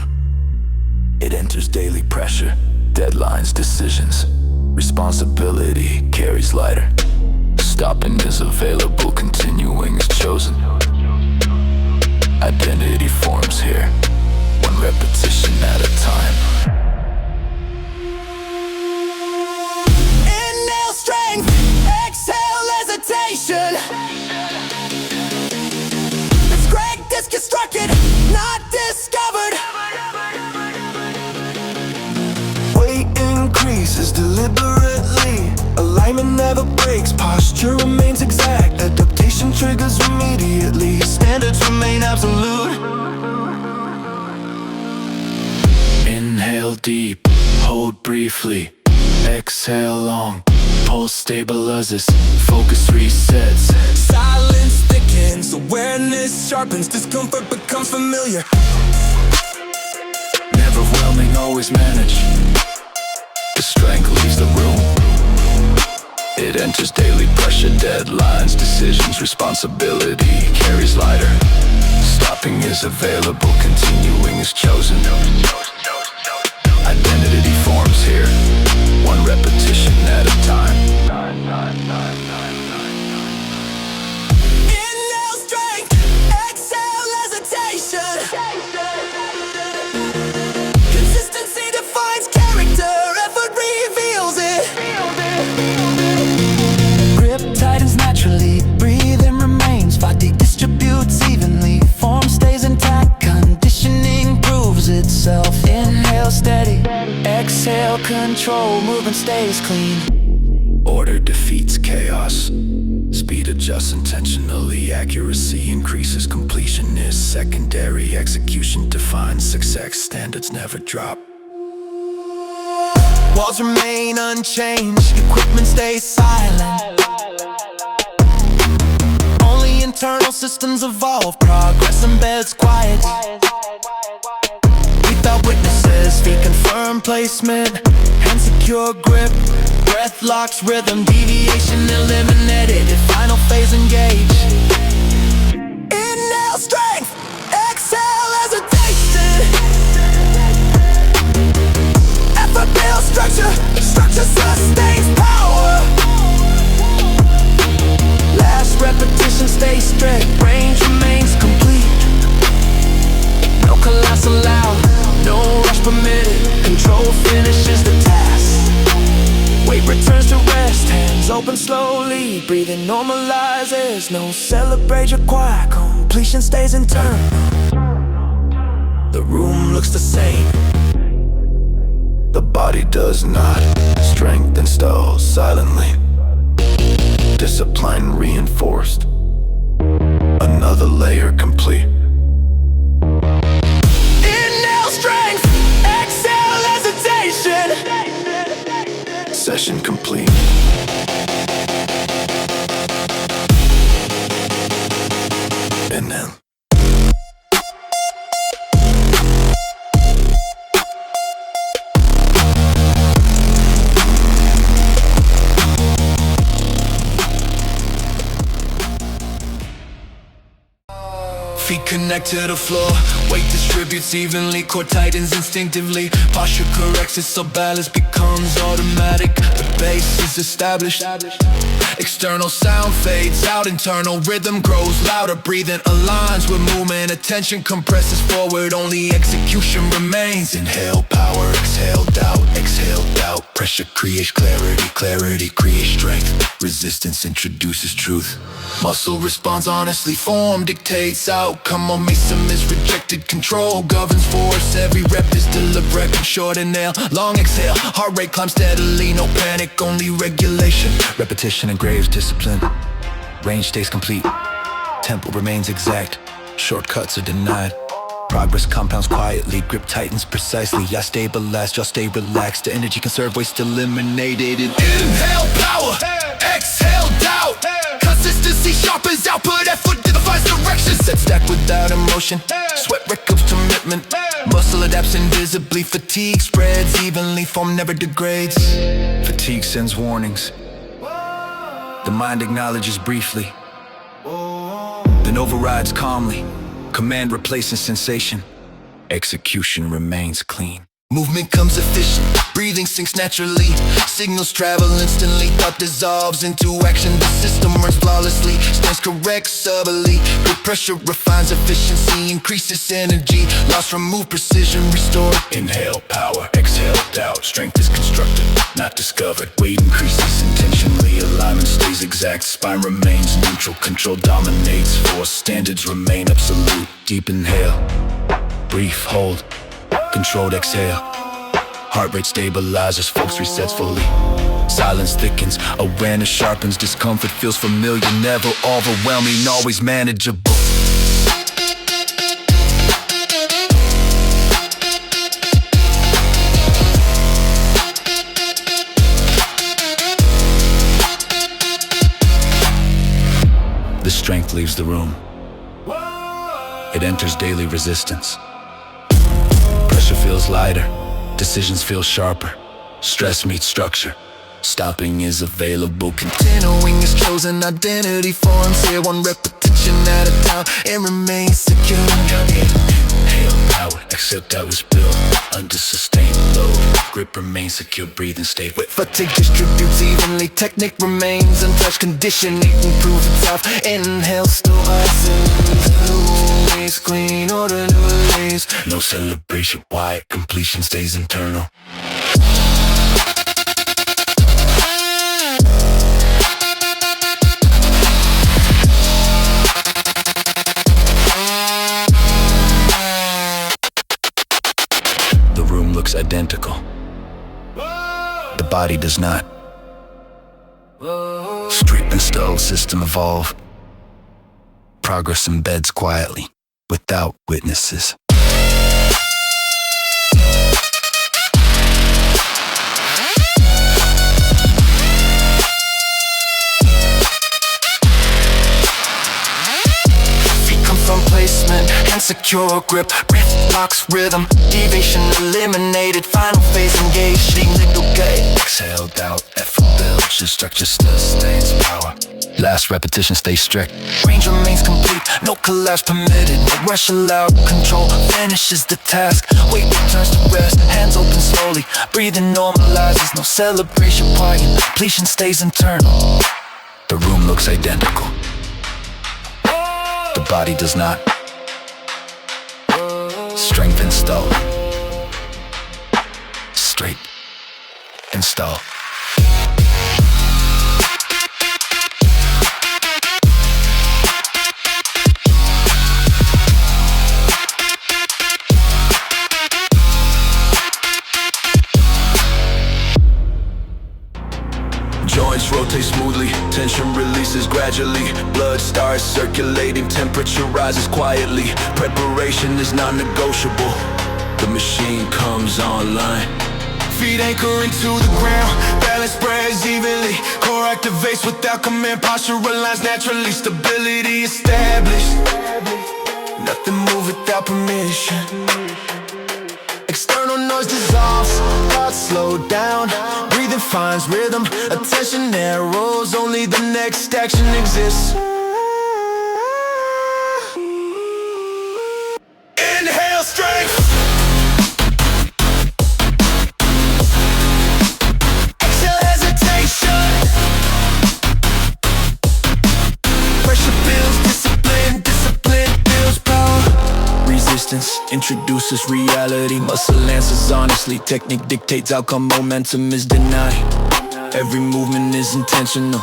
[SPEAKER 8] It enters daily pressure, deadlines, decisions. Responsibility carries lighter. Stopping is available, continuing is chosen. Identity forms here, one repetition at a time.
[SPEAKER 3] Inhale strength, exhale hesitation. Strength is constructed, not discovered. Weight increases deliberately, alignment never breaks, posture remains exact. Adaptation triggers immediately, standards remain absolute.
[SPEAKER 8] Inhale deep, hold briefly, exhale long. Pulse stabilizes, focus resets.
[SPEAKER 3] Silence thickens, awareness sharpens, discomfort becomes familiar.
[SPEAKER 8] Never overwhelming, always manage. The strength leaves the room. It enters daily pressure, deadlines, decisions, responsibility carries lighter. Stopping is available, continuing is chosen. Identity forms here, one repetition at a time.
[SPEAKER 3] Inhale strength, exhale hesitation. Consistency defines character, effort reveals it. equipment stays clean.
[SPEAKER 1] Order defeats chaos. Speed adjusts intentionally. Accuracy increases. Completion is secondary. Execution defines success. Standards never drop.
[SPEAKER 3] Walls remain unchanged, equipment stays silent. Only internal systems evolve, progress embeds quiet. Without witnesses, feet confirm placement, hand secure grip, breath locks rhythm, deviation eliminated, final phase engage. Inhale strength, exhale hesitation. Effort builds structure, structure sustains power. Last repetition stays strict, range remains complete. No collapse allowed, no rush permitted. Control finishes the task. Weight returns to rest, hands open slowly. Breathing normalizes, no celebrate required. Completion stays internal. The room looks the same.
[SPEAKER 1] The body does not. Strength installs silently. Discipline reinforced. Another layer complete.
[SPEAKER 3] Inhale strength, exhale hesitation.
[SPEAKER 1] Session complete. Inhale.
[SPEAKER 5] Feet connect to the floor, weight distributes evenly, core tightens instinctively, posture corrects itself, balance becomes automatic. The base is established, external sound fades out, internal rhythm grows louder, breathing aligns with movement, attention compresses forward, only execution remains.
[SPEAKER 1] Inhale power, exhale doubt, exhale doubt. Pressure creates clarity, clarity creates strength. Resistance introduces truth. Muscle responds honestly, form dictates outcome. Momentum is rejected, control governs force. Every rep is deliberate, short inhale, long exhale. Heart rate climbs steadily, no panic, only regulation.
[SPEAKER 5] Repetition engraves discipline, range stays complete, tempo remains exact, shortcuts are denied. Progress compounds quietly, grip tightens precisely. I stabilize, y'all stay relaxed. The energy conserved, waste eliminated.
[SPEAKER 1] Inhale power, exhale doubt. Consistency sharpens output, effort defines direction.
[SPEAKER 5] Set stack without emotion, sweat records commitment. Muscle adapts invisibly, fatigue spreads evenly, form never degrades. Fatigue sends warnings, the mind acknowledges briefly, then overrides calmly. Command replacing sensation, execution remains clean.
[SPEAKER 1] Movement comes efficient, breathing sinks naturally. Signals travel instantly, thought dissolves into action. The system runs flawlessly, stands correct subtly. Good pressure refines efficiency, increases energy. Loss remove, precision restored.
[SPEAKER 8] Inhale power, exhale doubt. Strength is constructed, not discovered. Weight increases intentionally, alignment stays exact. Spine remains neutral, control dominates. Force standards remain absolute. Deep inhale, brief hold, controlled exhale. Heart rate stabilizes, focus resets fully. Silence thickens, awareness sharpens. Discomfort feels familiar, never overwhelming, always manageable. The strength leaves the room. It enters daily resistance. Pressure feels lighter, decisions feel sharper. Stress meets structure, stopping is available.
[SPEAKER 3] Continuing is chosen, identity forms here. One repetition at a time, it remains secure.
[SPEAKER 8] Inhale power, exhale doubt is built under sustained load. Grip remains secure, breathe and stay with.
[SPEAKER 3] Fatigue distributes evenly, technique remains untouched. Conditioning improves itself. Inhale still ices. Always clean, order never lays.
[SPEAKER 8] No celebration, why completion stays internal. The room looks identical. The
[SPEAKER 5] body does not. Strip and stove system evolve. Progress embeds quietly, without witnesses.
[SPEAKER 3] From placement and secure grip, breath locks rhythm, deviation eliminated, final phase engaged, legal gate.
[SPEAKER 5] Exhale, doubt, effort builds, your structure sustains power. Last repetition, stay strict.
[SPEAKER 3] Range remains complete, no collapse permitted, no rush allowed, control finishes the task. Weight returns to rest, hands open slowly, breathing normalizes, no celebration party, completion stays internal.
[SPEAKER 5] The room looks identical. The body does not. Strength install. Straight install.
[SPEAKER 1] Joints rotate smoothly, tension releases gradually. Blood starts circulating, temperature rises quietly. Preparation is non-negotiable. The machine comes online.
[SPEAKER 2] Feet anchor into the ground, balance spreads evenly. Core activates without command, posture aligns naturally. Stability established, nothing move without permission. External noise dissolves, thoughts slow down. Breathing finds rhythm, attention narrows. Only the next action exists. Inhale strength. Exhale hesitation. Pressure builds discipline, discipline builds power. Resistance introduces reality, muscle answers honestly. Technique dictates outcome, momentum is denied. Every movement is intentional,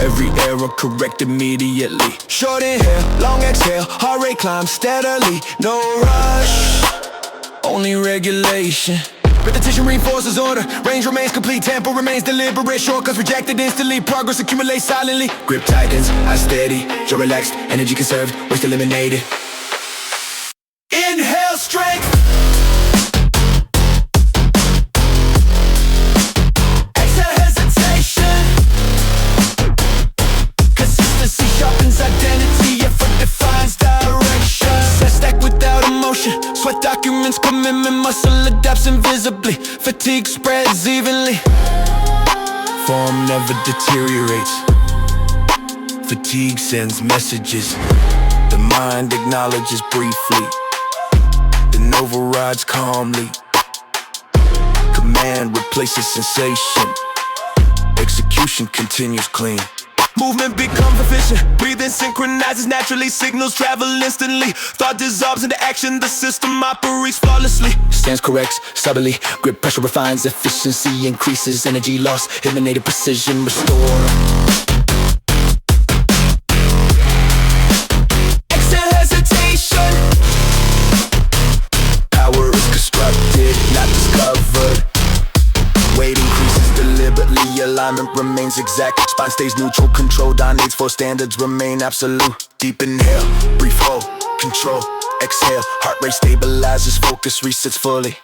[SPEAKER 2] every error correct immediately. Short inhale, long exhale, heart rate climbs steadily. No rush, only regulation. Repetition reinforces order, range remains complete, tempo remains deliberate. Shortcuts rejected instantly, progress accumulates silently. Grip tightens, eyes steady, jaw relaxed, energy conserved, waste eliminated. Inhale strength. Exhale hesitation. Consistency sharpens identity, effort defines direction. Set stack without emotion, sweat documents commitment, muscle adapts invisibly. Fatigue spreads evenly, form never deteriorates. Fatigue sends messages, the mind acknowledges briefly, then overrides calmly. Command replaces sensation, execution continues clean. Movement becomes efficient, breathing synchronizes naturally. Signals travel instantly, thought dissolves into action. The system operates flawlessly. Stands corrects, subtly, grip pressure refines. Efficiency increases, energy loss eliminated, precision restored. Exhale hesitation. Power is constructed, not discovered. Weight increases deliberately, alignment remains exact. Spine stays neutral, control dominates, four standards remain absolute. Deep inhale, brief hold, control, exhale. Heart rate stabilizes, focus resets fully.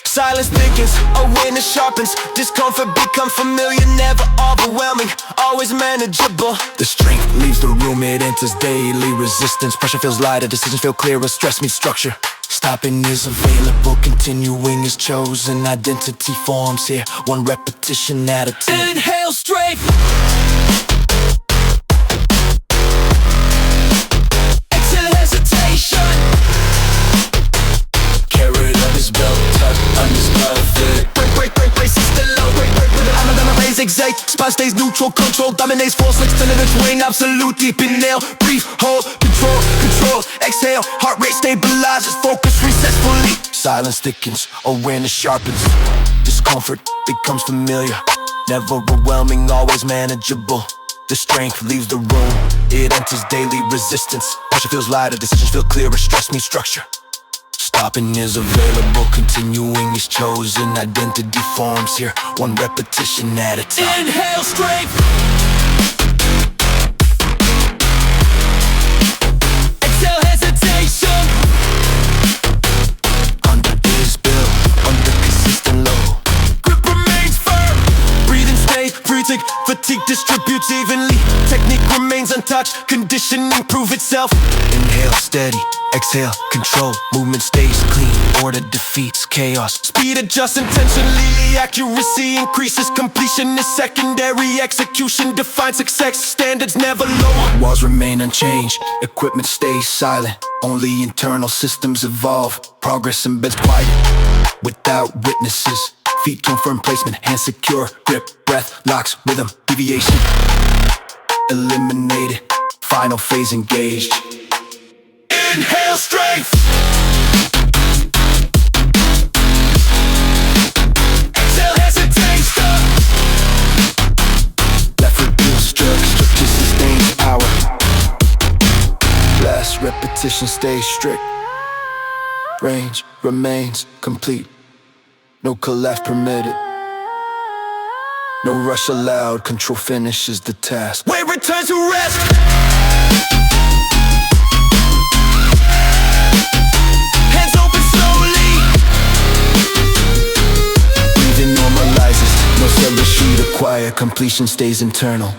[SPEAKER 2] Silence thickens, awareness sharpens. Discomfort becomes familiar, never overwhelming, always manageable. The strength leaves the room, it enters daily resistance. Pressure feels lighter, decisions feel clearer, stress meets structure. Stopping is available, continuing is chosen. Identity forms here, one repetition at a time. Inhale strength. Exhale hesitation. Carrot on his belt, tucked undiscovered. Break, braces the low. Break, with an arm down the raise, exact. Spine stays neutral, control dominates, force extended its wing, absolute. Deep inhale, brief hold, control, exhale. Heart rate stabilizes, focus resets fully. Silence thickens, awareness sharpens. Discomfort becomes familiar, never overwhelming, always manageable. The strength leaves the room, it enters daily resistance. Pressure feels lighter, decisions feel clearer, stress meets structure.
[SPEAKER 3] stopping is available. Continuing is chosen. Identity forms here, one repetition at a time.
[SPEAKER 2] Inhale, strength. Exhale, hesitation.
[SPEAKER 3] Under is built, under consistent load.
[SPEAKER 2] Grip remains firm.
[SPEAKER 3] Breathe and stay, breathing, fatigue distributes evenly. Technique remains untouched, conditioning prove itself. Inhale, steady, exhale, control. Movement stays clean, order defeats chaos. Speed adjusts intentionally, accuracy increases. Completion is secondary, execution defines success. Standards never lower. Walls remain unchanged, equipment stays silent. Only internal systems evolve. Progress embeds quiet, without witnesses. Feet confirm placement, hands secure. Grip, breath, locks, rhythm, deviation eliminated. Final phase engaged.
[SPEAKER 2] Inhale, strength. Exhale, hesitation.
[SPEAKER 3] Left foot deals structure sustains power. Last repetition stays strict. Range remains complete. No collapse permitted. No rush allowed, control finishes the task.
[SPEAKER 2] Weight returns to rest. Hands open slowly.
[SPEAKER 3] Breathing normalizes, no cell sheet acquired. Completion stays internal.